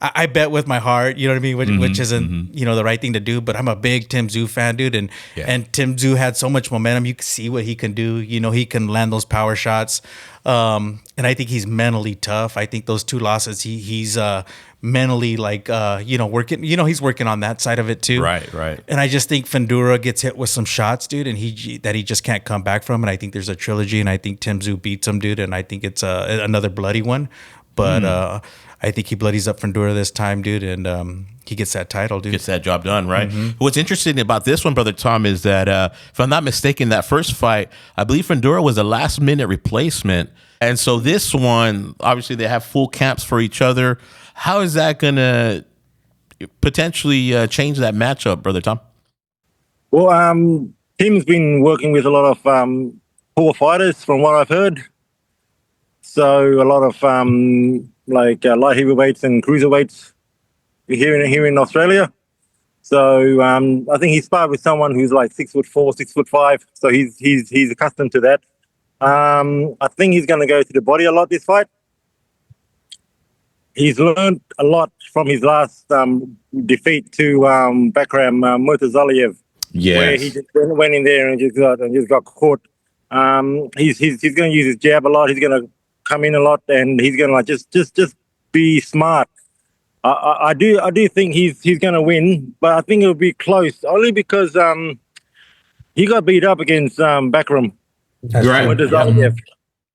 [SPEAKER 3] I bet with my heart, you know what I mean, which isn't you know the right thing to do. But I'm a big Tszyu fan, dude, and Tszyu had so much momentum. You can see what he can do. You know, he can land those power shots, and I think he's mentally tough. I think those two losses, he's mentally like you know working. You know, he's working on that side of it too.
[SPEAKER 2] Right.
[SPEAKER 3] And I just think Fundora gets hit with some shots, dude, and he just can't come back from. And I think there's a trilogy, and I think Tszyu beats him, dude, and I think it's another bloody one. But I think he bloodies up Fundora this time, dude, and he gets that title, dude.
[SPEAKER 2] Gets that job done, right? What's interesting about this one, Brother Tom, is that if I'm not mistaken, that first fight, I believe Fundora was a last-minute replacement. And so this one, obviously they have full camps for each other. How is that going to potentially change that matchup, Brother Tom?
[SPEAKER 5] Well, Tim's been working with a lot of poor fighters, from what I've heard. So a lot of light heavyweights and cruiserweights here in Australia. So I think he sparred with someone who's like 6'4", 6'5". So he's accustomed to that. I think he's going to go to the body a lot this fight. He's learned a lot from his last defeat to Bakram Murtazaliev, where he just went in there and just got caught. He's going to use his jab a lot. He's going to come in a lot, and he's going to like just be smart. I do think he's going to win, but I think it'll be close only because he got beat up against Bakram. Murtazaliev.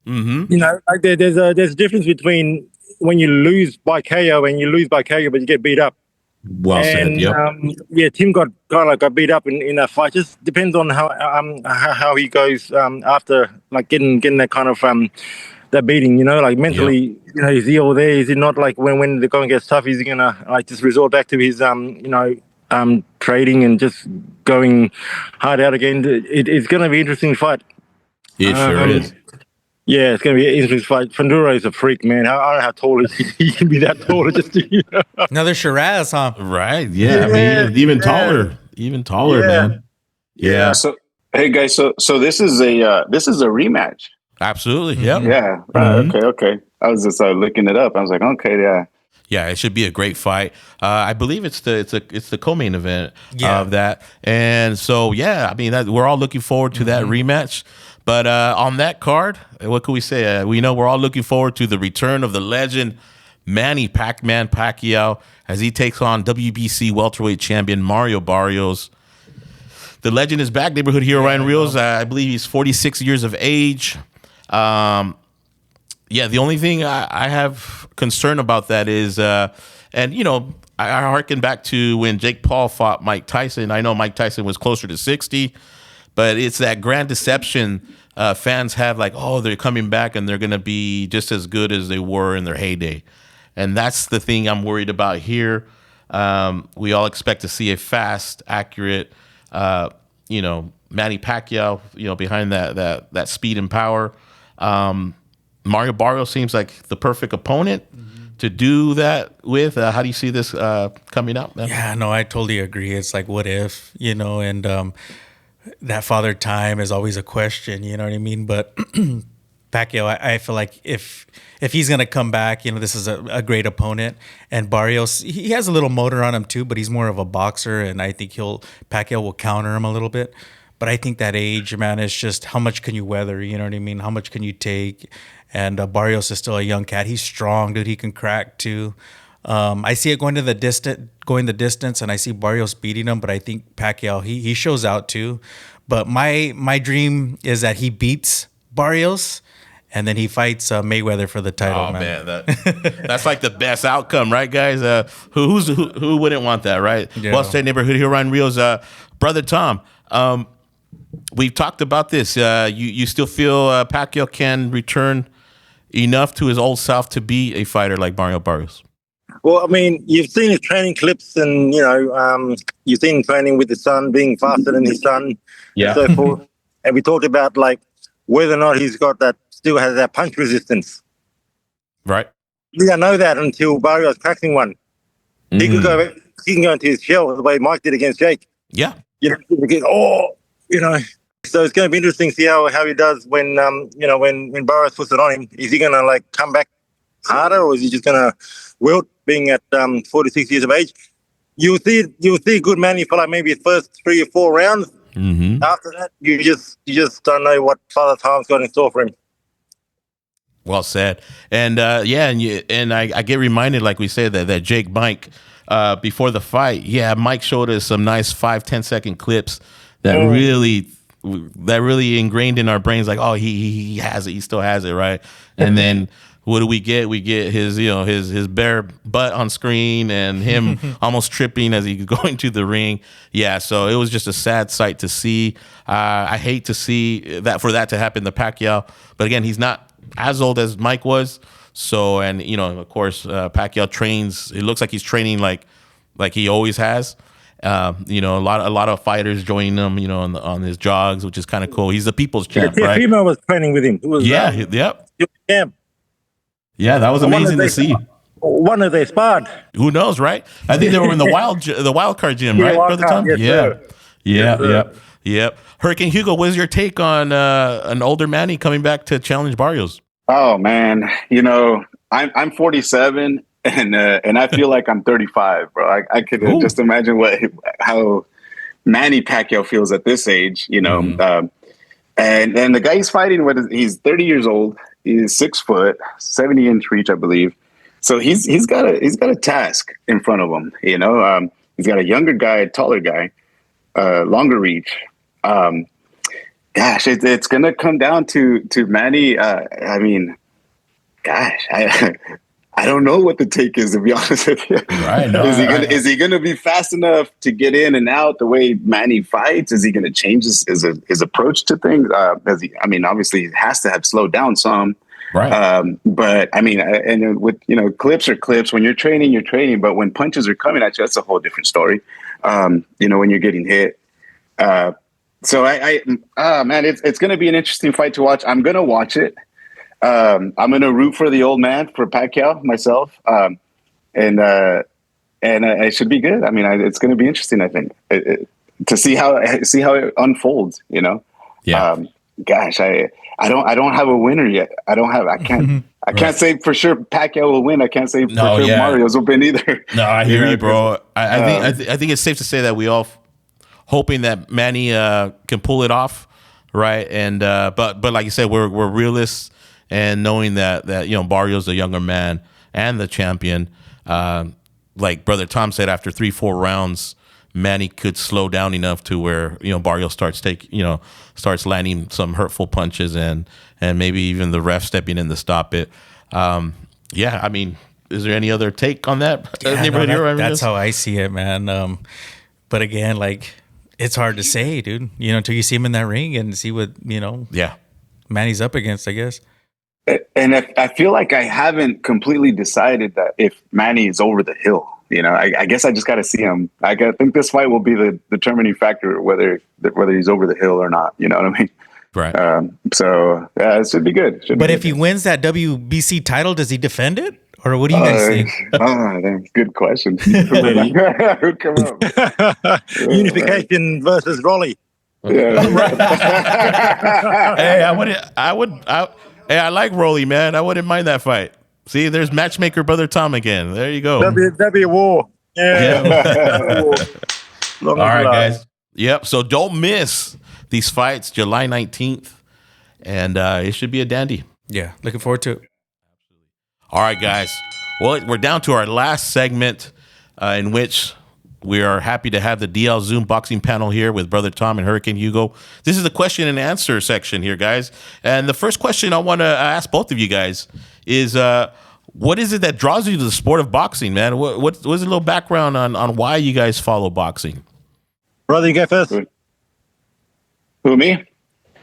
[SPEAKER 5] You know, like there's a difference between when you lose by KO and you lose by KO, but you get beat up.
[SPEAKER 6] Well said. Yep.
[SPEAKER 5] Tim got beat up in that fight. Just depends on how he goes after like getting that kind of that beating. You know, like mentally, you know, is he all there? Is he not? Like when the going gets tough, is he gonna like just resort back to his trading and just going hard out again? It's gonna be an interesting fight.
[SPEAKER 2] It sure is.
[SPEAKER 5] Yeah, it's going to be an interesting fight. Fundora is a freak, man. I don't know how tall he can be that tall. Just you know.
[SPEAKER 3] Another Sheeraz, huh?
[SPEAKER 2] Right. Yeah. I mean, even taller, man. Yeah.
[SPEAKER 4] So, hey guys, so this is a rematch.
[SPEAKER 2] Absolutely. Yep.
[SPEAKER 4] Yeah. Okay. I was just looking it up. I was like, okay, yeah.
[SPEAKER 2] Yeah, it should be a great fight. I believe it's the co-main event of that, and so I mean we're all looking forward to that rematch. But on that card, what can we say? We know we're all looking forward to the return of the legend Manny Pac-Man Pacquiao as he takes on WBC welterweight champion Mario Barrios. The legend is back. Neighborhood Hero Ryan Rios. I believe he's 46 years of age. The only thing I have concern about that is, and you know, I harken back to when Jake Paul fought Mike Tyson. I know Mike Tyson was closer to 60, but it's that grand deception fans have, like, oh, they're coming back and they're going to be just as good as they were in their heyday. And that's the thing I'm worried about here. We all expect to see a fast, accurate, Manny Pacquiao, behind that speed and power. Mario Barrios seems like the perfect opponent to do that with? How do you see this coming up, man?
[SPEAKER 3] Yeah, no, I totally agree. It's like, what if, and that father time is always a question, you know what I mean? But Pacquiao, I feel like if he's going to come back, this is a great opponent. And Barrios, he has a little motor on him too, but he's more of a boxer, and I think Pacquiao will counter him a little bit. But I think that age, man, is just how much can you weather, you know what I mean? How much can you take? And Barrios is still a young cat. He's strong, dude. He can crack too. I see it going the distance, and I see Barrios beating him, but I think Pacquiao, he shows out too. But my dream is that he beats Barrios, and then he fights Mayweather for the title.
[SPEAKER 2] Oh man, that's like the best outcome, right, guys? Who wouldn't want that, right?
[SPEAKER 3] Yeah.
[SPEAKER 2] Well said, neighborhood here on Rio's brother Tom. We've talked about this. You still feel Pacquiao can return enough to his old self to be a fighter like Mario Barrios?
[SPEAKER 5] Well, I mean, you've seen his training clips, and you've seen him training with his son, being faster than his son, and so forth. And we talked about like whether or not he's still has that punch resistance.
[SPEAKER 2] Right.
[SPEAKER 5] We don't know that until Barrios cracking one. He can go into his shell the way Mike did against Jake.
[SPEAKER 2] Yeah.
[SPEAKER 5] So it's going to be interesting to see how he does when when Barrios puts it on him. Is he going to like come back harder, or is he just going to wilt, being at 46 years of age? You'll see good Manny for like maybe the first 3 or 4 rounds. Mm-hmm. After that, you just don't know what Father Time's got in store for him.
[SPEAKER 2] Well said. And I get reminded, like we said, that Jake Mike before the fight, Mike showed us some nice 5-10 second clips that really ingrained in our brains, like, oh, he has it, he still has it, right? And then what do we get? We get his bare butt on screen and him almost tripping as he's going to the ring. Yeah, so it was just a sad sight to see. I hate to see that to happen to Pacquiao, but again, he's not as old as Mike was. So, and of course, Pacquiao trains. It looks like he's training like he always has. A lot of fighters joining him, on his jogs, which is kind of cool. He's the people's champ, right?
[SPEAKER 5] Female was training with him. It was,
[SPEAKER 2] yep. Yeah, that was amazing to see.
[SPEAKER 5] One of they sparred.
[SPEAKER 2] Who knows, right? I think they were in the wild card gym, right, Brother Tom? Yep. Hurricane Hugo, what is your take on an older Manny coming back to challenge Barrios?
[SPEAKER 4] Oh man, I'm 47 and I feel like I'm 35, bro. I could just imagine how Manny Pacquiao feels at this age, and the guy he's fighting with, he's 30 years old. He's 6 foot, 70-inch reach, I believe. So he's got a task in front of him. He's got a younger guy, a taller guy, longer reach. It's gonna come down to Manny. I don't know what the take is, to be honest with you.
[SPEAKER 2] Right? No,
[SPEAKER 4] is he gonna be fast enough to get in and out the way Manny fights? Is he gonna change his approach to things? Obviously, he has to have slowed down some.
[SPEAKER 2] Right.
[SPEAKER 4] But clips are clips. When you're training. But when punches are coming at you, that's a whole different story. When you're getting hit. So it's going to be an interesting fight to watch. I'm going to watch it. I'm going to root for the old man, for Pacquiao myself. And it should be good. It's going to be interesting, I think, to see how it unfolds, Yeah. I don't have a winner yet. I can't say for sure Pacquiao will win. I can't say for sure Barrios will win either.
[SPEAKER 2] No, I hear you, bro. I think it's safe to say that we all hoping that Manny can pull it off, right? And but like you said, we're realists, and knowing that Barrios, the younger man and the champion, like Brother Tom said, after 3-4 rounds, Manny could slow down enough to where Barrios starts landing some hurtful punches and maybe even the ref stepping in to stop it. Is there any other take on that?
[SPEAKER 3] That's how I see it, man. But again, like, it's hard to say, dude. Until you see him in that ring and see what Manny's up against, I guess.
[SPEAKER 4] And I feel like I haven't completely decided that if Manny is over the hill. I guess I just got to see him. I think this fight will be the determining factor whether he's over the hill or not. You know what I mean?
[SPEAKER 2] Right.
[SPEAKER 4] It should be good.
[SPEAKER 3] But if he wins that WBC title, does he defend it, Or what do you guys think?
[SPEAKER 4] Good question. Who'd come up?
[SPEAKER 5] Unification versus Rolly.
[SPEAKER 4] Yeah.
[SPEAKER 2] Hey, hey, I like Rolly, man. I wouldn't mind that fight. See, there's matchmaker Brother Tom again. There you go.
[SPEAKER 5] That'd be a war. Yeah.
[SPEAKER 2] All right, guys. Yep. So don't miss these fights, July 19th. And it should be a dandy.
[SPEAKER 3] Yeah, looking forward to it.
[SPEAKER 2] All right, guys. Well, we're down to our last segment in which we are happy to have the DL Zoom boxing panel here with Brother Tom and Hurricane Hugo. This is the question and answer section here, guys. And the first question I want to ask both of you guys is, what is it that draws you to the sport of boxing, man? What's a little background on why you guys follow boxing?
[SPEAKER 5] Brother, you go first.
[SPEAKER 4] Who, me?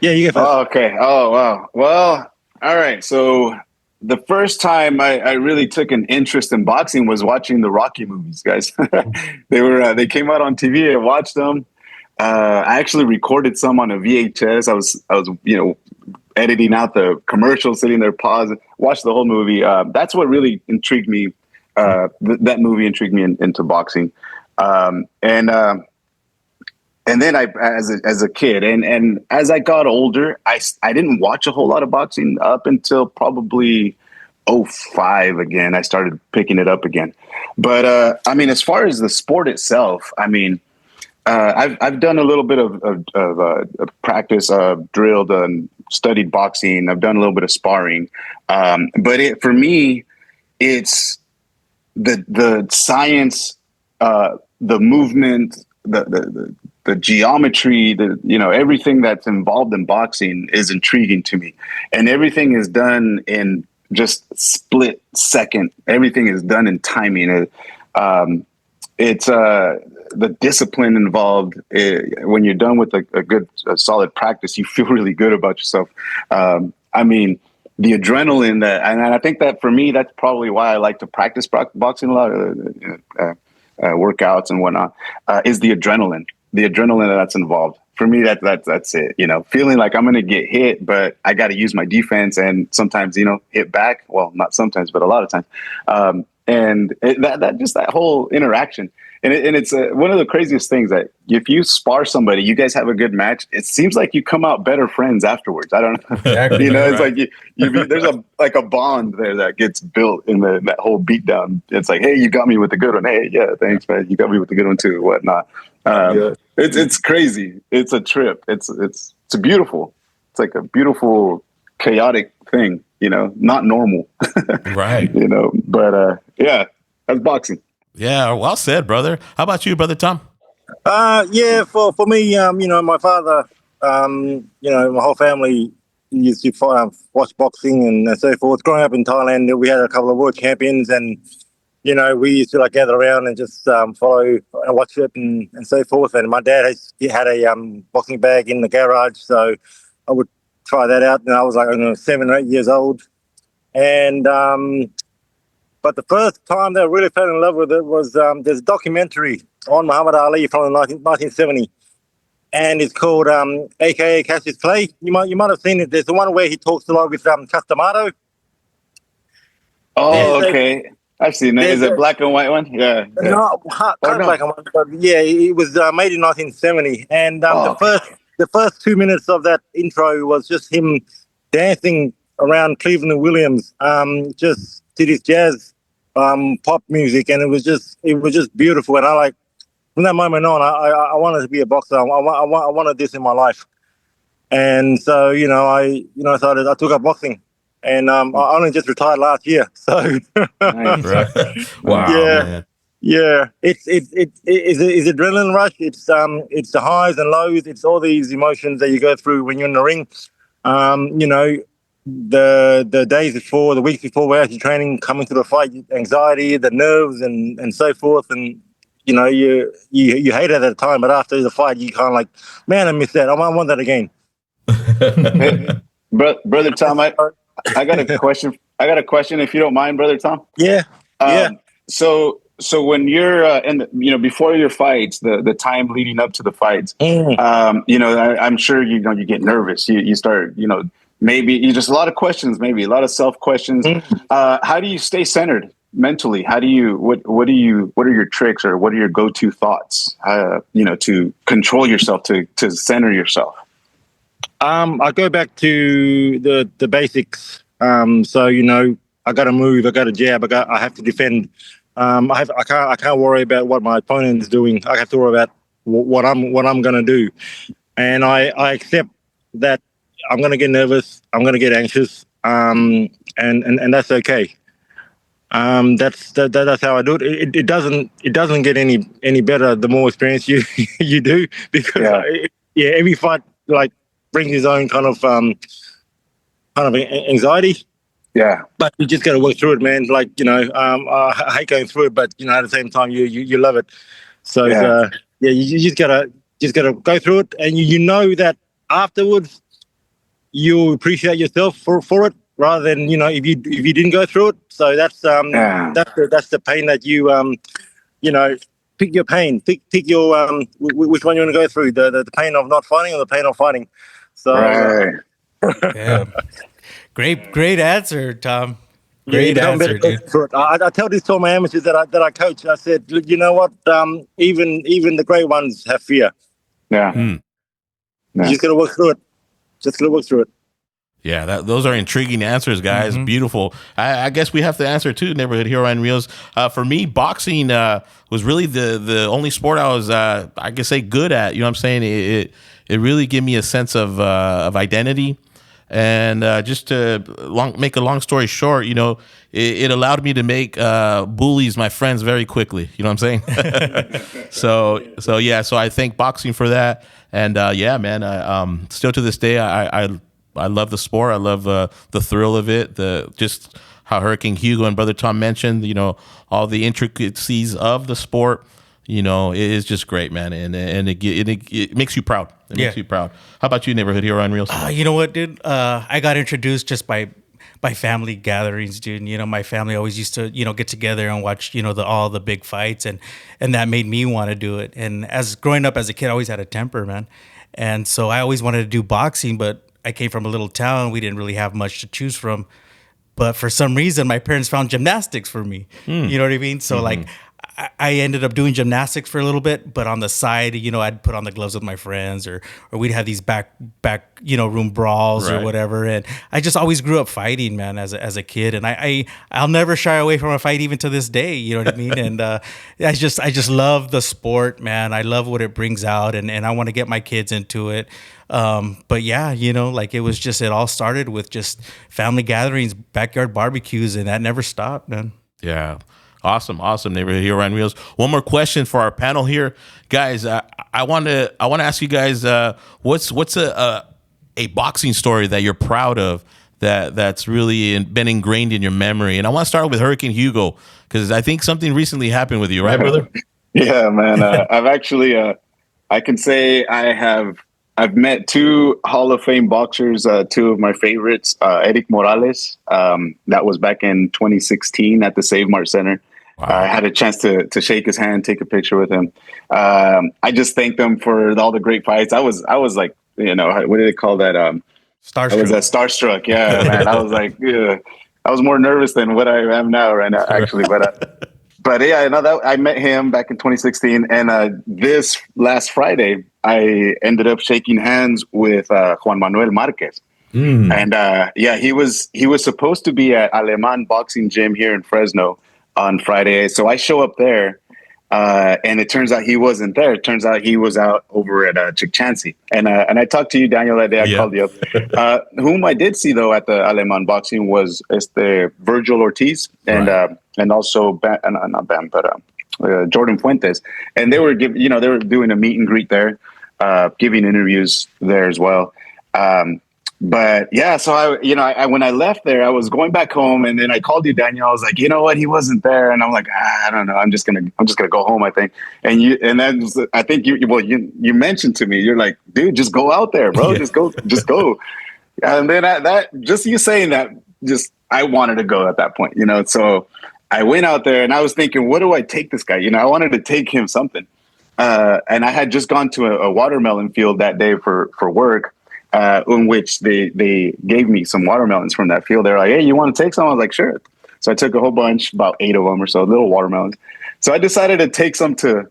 [SPEAKER 5] Yeah, you go first.
[SPEAKER 4] Oh, okay. Oh, wow. Well, all right. So the first time I really took an interest in boxing was watching the Rocky movies, guys. They came out on TV. I watched them. I actually recorded some on a VHS. I was editing out the commercials, sitting there, pause, watched the whole movie. That's what really intrigued me. That movie intrigued me into boxing. And then as a kid, and as I got older, I didn't watch a whole lot of boxing up until probably 2005 again. I started picking it up again. But I mean, as far as the sport itself, I mean, I've done a little bit of practice, drilled and studied boxing. I've done a little bit of sparring. But for me, it's the science, the movement, the geometry, everything that's involved in boxing is intriguing to me. And everything is done in just split second. Everything is done in timing. It's the discipline involved. When you're done with a good, solid practice, you feel really good about yourself. I mean, the adrenaline and I think that for me, that's probably why I like to practice boxing a lot, workouts and whatnot, is the adrenaline that's involved. For me, that's it. Feeling like I'm going to get hit, but I got to use my defense and sometimes, hit back. Well, not sometimes, but a lot of times. And that whole interaction. And it's one of the craziest things that if you spar somebody, you guys have a good match. It seems like you come out better friends afterwards. I don't know.
[SPEAKER 3] Exactly.
[SPEAKER 4] It's like there's a bond there that gets built in that whole beatdown. It's like, hey, you got me with the good one. Hey, yeah, thanks, man. You got me with the good one too. Whatnot. It's crazy. It's a trip. It's beautiful. It's like a beautiful, chaotic thing. Not normal.
[SPEAKER 2] Right.
[SPEAKER 4] But yeah, that's boxing.
[SPEAKER 2] Yeah, well said, brother. How about you, Brother Tom?
[SPEAKER 5] Yeah, for me, my father, my whole family used to watch boxing and so forth. Growing up in Thailand, we had a couple of world champions, and we used to gather around and just follow and watch it and so forth. And my dad had a boxing bag in the garage, so I would try that out. And I was like 7 or 8 years old, and but the first time that I really fell in love with it was there's a documentary on Muhammad Ali from 1970, and it's called AKA Cassius Clay. You might have seen it. There's the one where he talks a lot with Castamato.
[SPEAKER 4] Oh, okay. I've seen it. Is it black and white one? Yeah.
[SPEAKER 5] No, black and white. But yeah, it was made in 1970, and the first 2 minutes of that intro was just him dancing around Cleveland Williams, just to this jazz pop music, and it was just beautiful. And from that moment on, I wanted to be a boxer. I wanted this in my life, and so I took up boxing, and I only just retired last year. So
[SPEAKER 4] nice.
[SPEAKER 2] Wow,
[SPEAKER 5] yeah,
[SPEAKER 2] man.
[SPEAKER 5] yeah. It's adrenaline rush. It's the highs and lows. It's all these emotions that you go through when you're in the ring. The days before, the weeks before we're actually training, coming to the fight, anxiety, the nerves, and so forth, and you hate it at the time, but after the fight, you kind of like, man, I missed that. I want that again.
[SPEAKER 4] Hey, Brother Tom, I got a question. If you don't mind, Brother Tom.
[SPEAKER 5] Yeah. Yeah.
[SPEAKER 4] So when you're before your fights, the time leading up to the fights, I'm sure you get nervous. You start maybe you just a lot of questions, maybe a lot of self questions. How do you stay centered mentally? How do you what are your tricks, or what are your go-to thoughts? To control yourself, to center yourself.
[SPEAKER 5] I go back to the basics. I got to move, I got to jab, I have to defend. I can't worry about what my opponent is doing. I have to worry about what I'm going to do, and I accept that I'm going to get nervous, I'm going to get anxious, and that's okay. That's how I do it. It doesn't get any better the more experience you do, because every fight like brings his own kind of anxiety.
[SPEAKER 4] Yeah,
[SPEAKER 5] but you just got to work through it, man. I hate going through it, but at the same time, you love it. So you just gotta go through it, and you know that afterwards you'll appreciate yourself for it, rather than if you didn't go through it. So that's the pain that you pick your pain, pick your which one you want to go through, the pain of not fighting or the pain of fighting. So
[SPEAKER 3] yeah. Great answer, Tom. Great answer, dude.
[SPEAKER 5] I tell this to all my amateurs that I coach. I said, you know what? Even the great ones have fear.
[SPEAKER 4] Yeah.
[SPEAKER 5] You just gotta work through it.
[SPEAKER 2] Yeah, those are intriguing answers, guys. Beautiful. I guess we have to answer too, Neighborhood Hero and Reels. For me, boxing was really the only sport I was, I could say, good at. You know what I'm saying? It really gave me a sense of identity. And just to make a long story short, it allowed me to make bullies my friends very quickly. You know what I'm saying? So I thank boxing for that. And man, still to this day, I love the sport. I love the thrill of it. Just how Hurricane Hugo and Brother Tom mentioned, all the intricacies of the sport. It is just great, man, and it makes you proud. It makes you proud. How about you, Neighborhood Hero on Reels?
[SPEAKER 3] You know what, dude? I got introduced just by family gatherings, dude. My family always used to, get together and watch, all the big fights, and that made me want to do it. And as growing up as a kid, I always had a temper, man, and so I always wanted to do boxing, but I came from a little town. We didn't really have much to choose from, but for some reason, my parents found gymnastics for me. You know what I mean? So I ended up doing gymnastics for a little bit, but on the side, I'd put on the gloves with my friends, or we'd have these back room brawls or whatever. And I just always grew up fighting, man, as a kid. And I'll never shy away from a fight even to this day. You know what I mean? And I just love the sport, man. I love what it brings out, and I want to get my kids into it. But yeah, it was just, it all started with just family gatherings, backyard barbecues, and that never stopped, man.
[SPEAKER 2] Yeah. Awesome, Neighborhood Hero on Reels. One more question for our panel here, guys. I want to ask you guys, what's a boxing story that you're proud of, that's really been ingrained in your memory? And I want to start with Hurricane Hugo, because I think something recently happened with you, right, brother?
[SPEAKER 4] Yeah, man. I've actually, I can say I've met two Hall of Fame boxers, two of my favorites, Eric Morales. That was back in 2016 at the Save Mart Center. Wow. I had a chance to shake his hand, take a picture with him. I just thanked them for all the great fights. I was like, what do they call that?
[SPEAKER 3] Starstruck.
[SPEAKER 4] I was starstruck. Yeah, man. I was like, I was more nervous than what I am now, right now, actually. But yeah, I met him back in 2016, and this last Friday, I ended up shaking hands with Juan Manuel Marquez. And he was supposed to be at Aleman Boxing Gym here in Fresno on Friday. So I show up there, and it turns out he wasn't there. It turns out he was out over at Chichansey. And I talked to you, Daniel, that day. I called you up. Whom I did see though at the Aleman Boxing was Virgil Ortiz and also Jordan Fuentes, and they were they were doing a meet and greet there, giving interviews there as well. But yeah, so I when I left there, I was going back home, and then I called you, Daniel. I was like, you know what, he wasn't there, and I'm like, I don't know, I'm just gonna go home, I think. And then I think you mentioned to me, you're like, dude, just go out there, bro, just go. And then that just you saying that, just I wanted to go at that point, So I went out there, and I was thinking, what do I take this guy? I wanted to take him something, and I had just gone to a watermelon field that day for work. in which they gave me some watermelons from that field. They're like, "Hey, you want to take some?" I was like, "Sure." So I took a whole bunch, about 8 of them or so, little watermelons. So I decided to take some to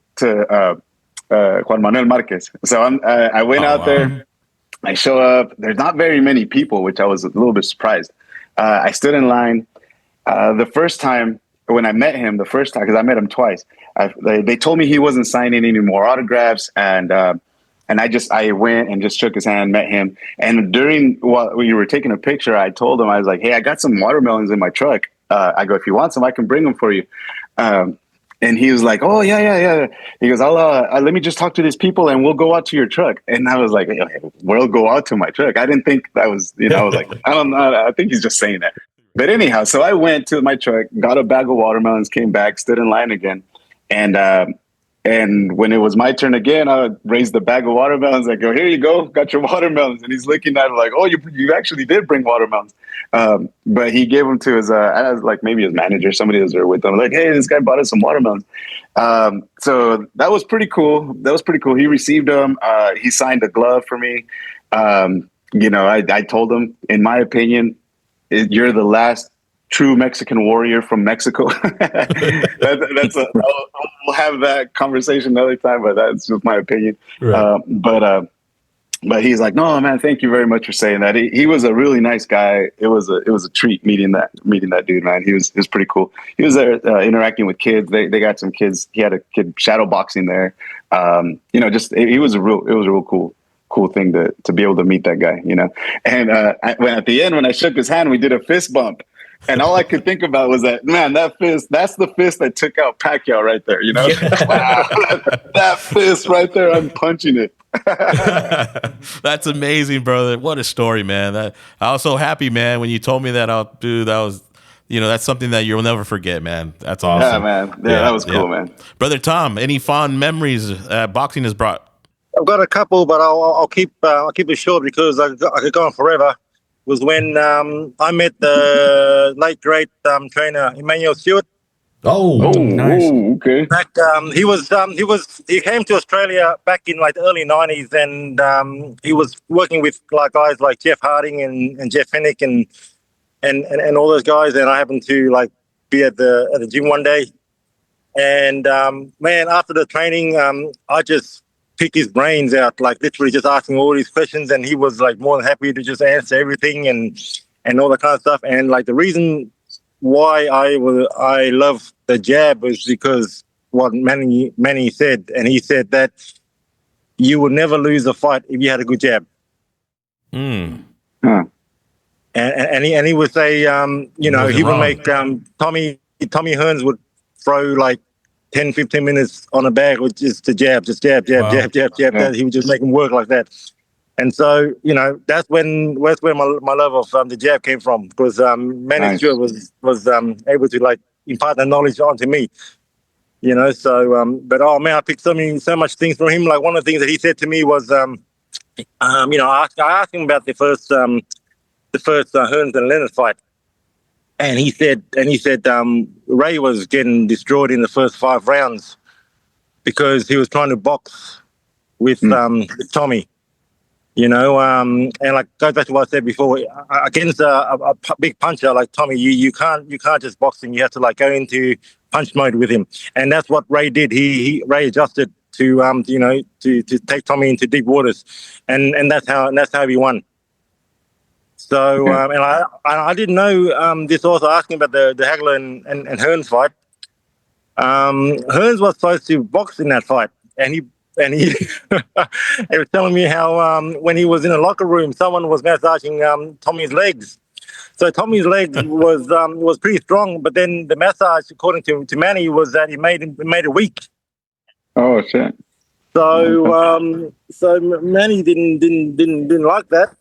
[SPEAKER 4] Juan Manuel Marquez. So I went out there. I show up. There's not very many people, which I was a little bit surprised. I stood in line. The first time when I met him, because I met him twice, they told me he wasn't signing any more autographs, and I went and just shook his hand, met him. And while we were taking a picture, I told him, I was like, "Hey, I got some watermelons in my truck. I go, if you want some, I can bring them for you." And he was like, "Oh, yeah. He goes, I'll let me just talk to these people and we'll go out to your truck." And I was like, "Okay, we'll go out to my truck." I didn't think that was, I was like, I don't know. I think he's just saying that. But anyhow, so I went to my truck, got a bag of watermelons, came back, stood in line again. And when it was my turn again, I raised the bag of watermelons. I go, "Here you go, got your watermelons." And he's looking at it like, "Oh, you actually did bring watermelons." But he gave them to his, like maybe his manager, somebody that was there with him. Like, "Hey, this guy bought us some watermelons." So that was pretty cool. He received them. He signed a glove for me. I told him, in my opinion, you're the last true Mexican warrior from Mexico. We'll have that conversation another time, but that's just my opinion. Right. But he's like, "No, man, thank you very much for saying that." He was a really nice guy. It was a treat meeting that dude, man. He was pretty cool. He was there interacting with kids. They got some kids. He had a kid shadow boxing there. It was a real cool thing to be able to meet that guy, And when at the end, when I shook his hand, we did a fist bump. And all I could think about was that that's the fist that took out Pacquiao right there, Wow, that fist right there, I'm punching it.
[SPEAKER 2] That's amazing, brother. What a story, man. I was so happy, man, when you told me that, dude, that was, that's something that you'll never forget, man. That's awesome.
[SPEAKER 4] Yeah, man. Yeah, that was cool, man.
[SPEAKER 2] Brother Tom, any fond memories boxing has brought?
[SPEAKER 5] I've got a couple, but I'll keep it short because I could go on forever. Was when I met the late great trainer Emmanuel Stewart.
[SPEAKER 6] Oh, nice.
[SPEAKER 4] Okay.
[SPEAKER 5] Back, he came to Australia back in like the early 90s, and he was working with like guys like Jeff Harding and Jeff Fennick and all those guys. And I happened to like be at the gym one day, and man, after the training, I just pick his brains out, like literally just asking all these questions, and he was like more than happy to just answer everything and all that kind of stuff. And like the reason why I love the jab was because what Manny said, and he said that you will never lose a fight if you had a good jab. And he would say, he would make Tommy Hearns would throw like 10, 15 minutes on a bag with just the jab. Yeah. He would just make him work like that. And so, that's where my love of the jab came from, because Manny Stewart was able to like impart the knowledge onto me, So, but oh man, I picked so much things from him. Like one of the things that he said to me was, I asked him about the first Hearns and Leonard fight. And he said, Ray was getting destroyed in the first 5 rounds because he was trying to box with Tommy, and like goes back to what I said before, against a big puncher like Tommy, you can't just box him. You have to like go into punch mode with him, and that's what Ray did. Ray adjusted to to take Tommy into deep waters, and that's how he won. So, and I didn't know this. Also asking about the Hagler and Hearns fight. Hearns was supposed to box in that fight, and he he was telling me how when he was in a locker room, someone was massaging Tommy's legs. So Tommy's leg was pretty strong, but then the massage, according to Manny, was that it made it weak.
[SPEAKER 4] Oh shit!
[SPEAKER 5] So Manny didn't like that.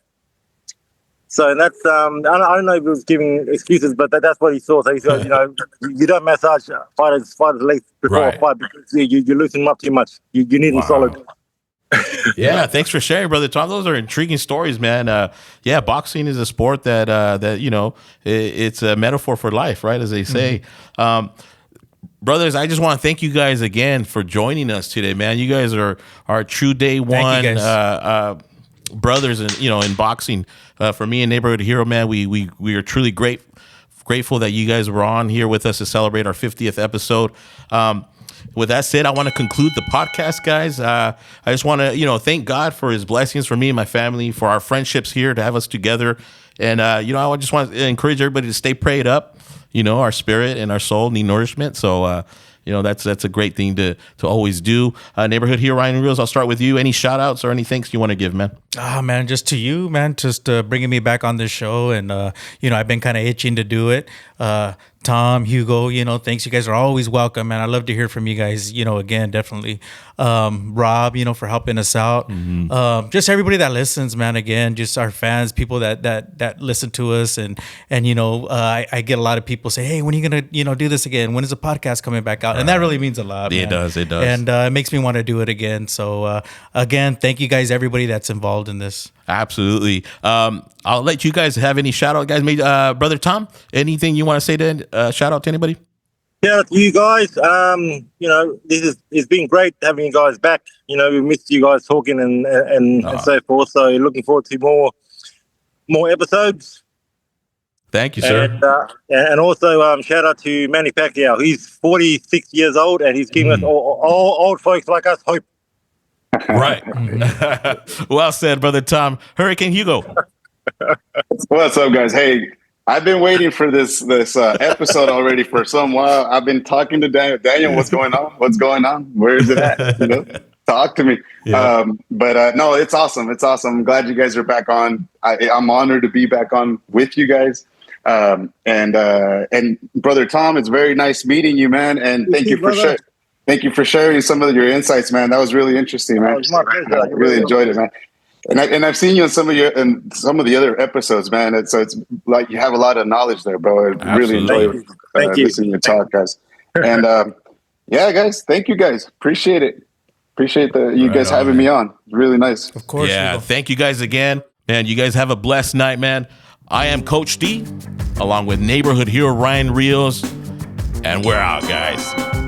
[SPEAKER 5] So that's I don't know if he was giving excuses, but that's what he saw. So he said, you don't massage fighters' legs before a fight because you loosen them up too much. You need them solid.
[SPEAKER 2] Yeah, thanks for sharing, brother Tom. Those are intriguing stories, man. Boxing is a sport that it's a metaphor for life, right? As they say. Brothers, I just want to thank you guys again for joining us today, man. You guys are true day one brothers and in boxing. For me and Neighborhood Hero, man, we are truly grateful that you guys were on here with us to celebrate our 50th episode. With that said, I want to conclude the podcast, guys. I just want to, thank God for his blessings for me and my family, for our friendships here, to have us together. And, I just want to encourage everybody to stay prayed up. Our spirit and our soul need nourishment. So, that's a great thing to always do. Neighborhood Hero Ryan Reels, I'll start with you. Any shout outs or any thanks you want to give, man?
[SPEAKER 3] Man, just to you, man, just bringing me back on this show. And, I've been kind of itching to do it. Tom, Hugo, thanks. You guys are always welcome, man. I love to hear from you guys, again, definitely. Rob, for helping us out. Mm-hmm. Just everybody that listens, man, again, just our fans, people that listen to us. And I get a lot of people say, hey, when are you going to, do this again? When is the podcast coming back out? And that really means a lot, man.
[SPEAKER 2] It does.
[SPEAKER 3] And it makes me want to do it again. So, again, thank you guys, everybody that's involved in this. Absolutely.
[SPEAKER 2] I'll let you guys have any shout out, guys. Maybe, Brother Tom, anything you want to say to shout out to anybody?
[SPEAKER 5] Shout out to you guys. It's been great having you guys back. We missed you guys talking and so forth. So looking forward to more episodes.
[SPEAKER 2] Thank you, sir.
[SPEAKER 5] And also shout out to Manny Pacquiao. He's 46 years old and he's giving us all old folks like us hope.
[SPEAKER 2] Right. Well said, Brother Tom. Hurricane Hugo.
[SPEAKER 4] What's up, guys? Hey, I've been waiting for this episode already for some while. I've been talking to Daniel. Daniel, what's going on? What's going on? Where is it at? Talk to me.
[SPEAKER 2] Yeah.
[SPEAKER 4] No, it's awesome. It's awesome. I'm glad you guys are back on. I'm honored to be back on with you guys. And Brother Tom, it's very nice meeting you, man. And thank you for sharing some of your insights, man. That was really interesting, man.
[SPEAKER 5] It was my pleasure.
[SPEAKER 4] I really enjoyed it, man. And I've seen you in some of the other episodes, man. It's like you have a lot of knowledge there, bro. I really enjoy listening to your talk, guys. And yeah, guys, thank you guys. Appreciate it. Appreciate you guys having me on. It's really nice.
[SPEAKER 3] Of course.
[SPEAKER 2] Yeah. Thank you guys again, man. You guys have a blessed night, man. I am Coach D, along with Neighborhood Hero Ryan Reels, and we're out, guys.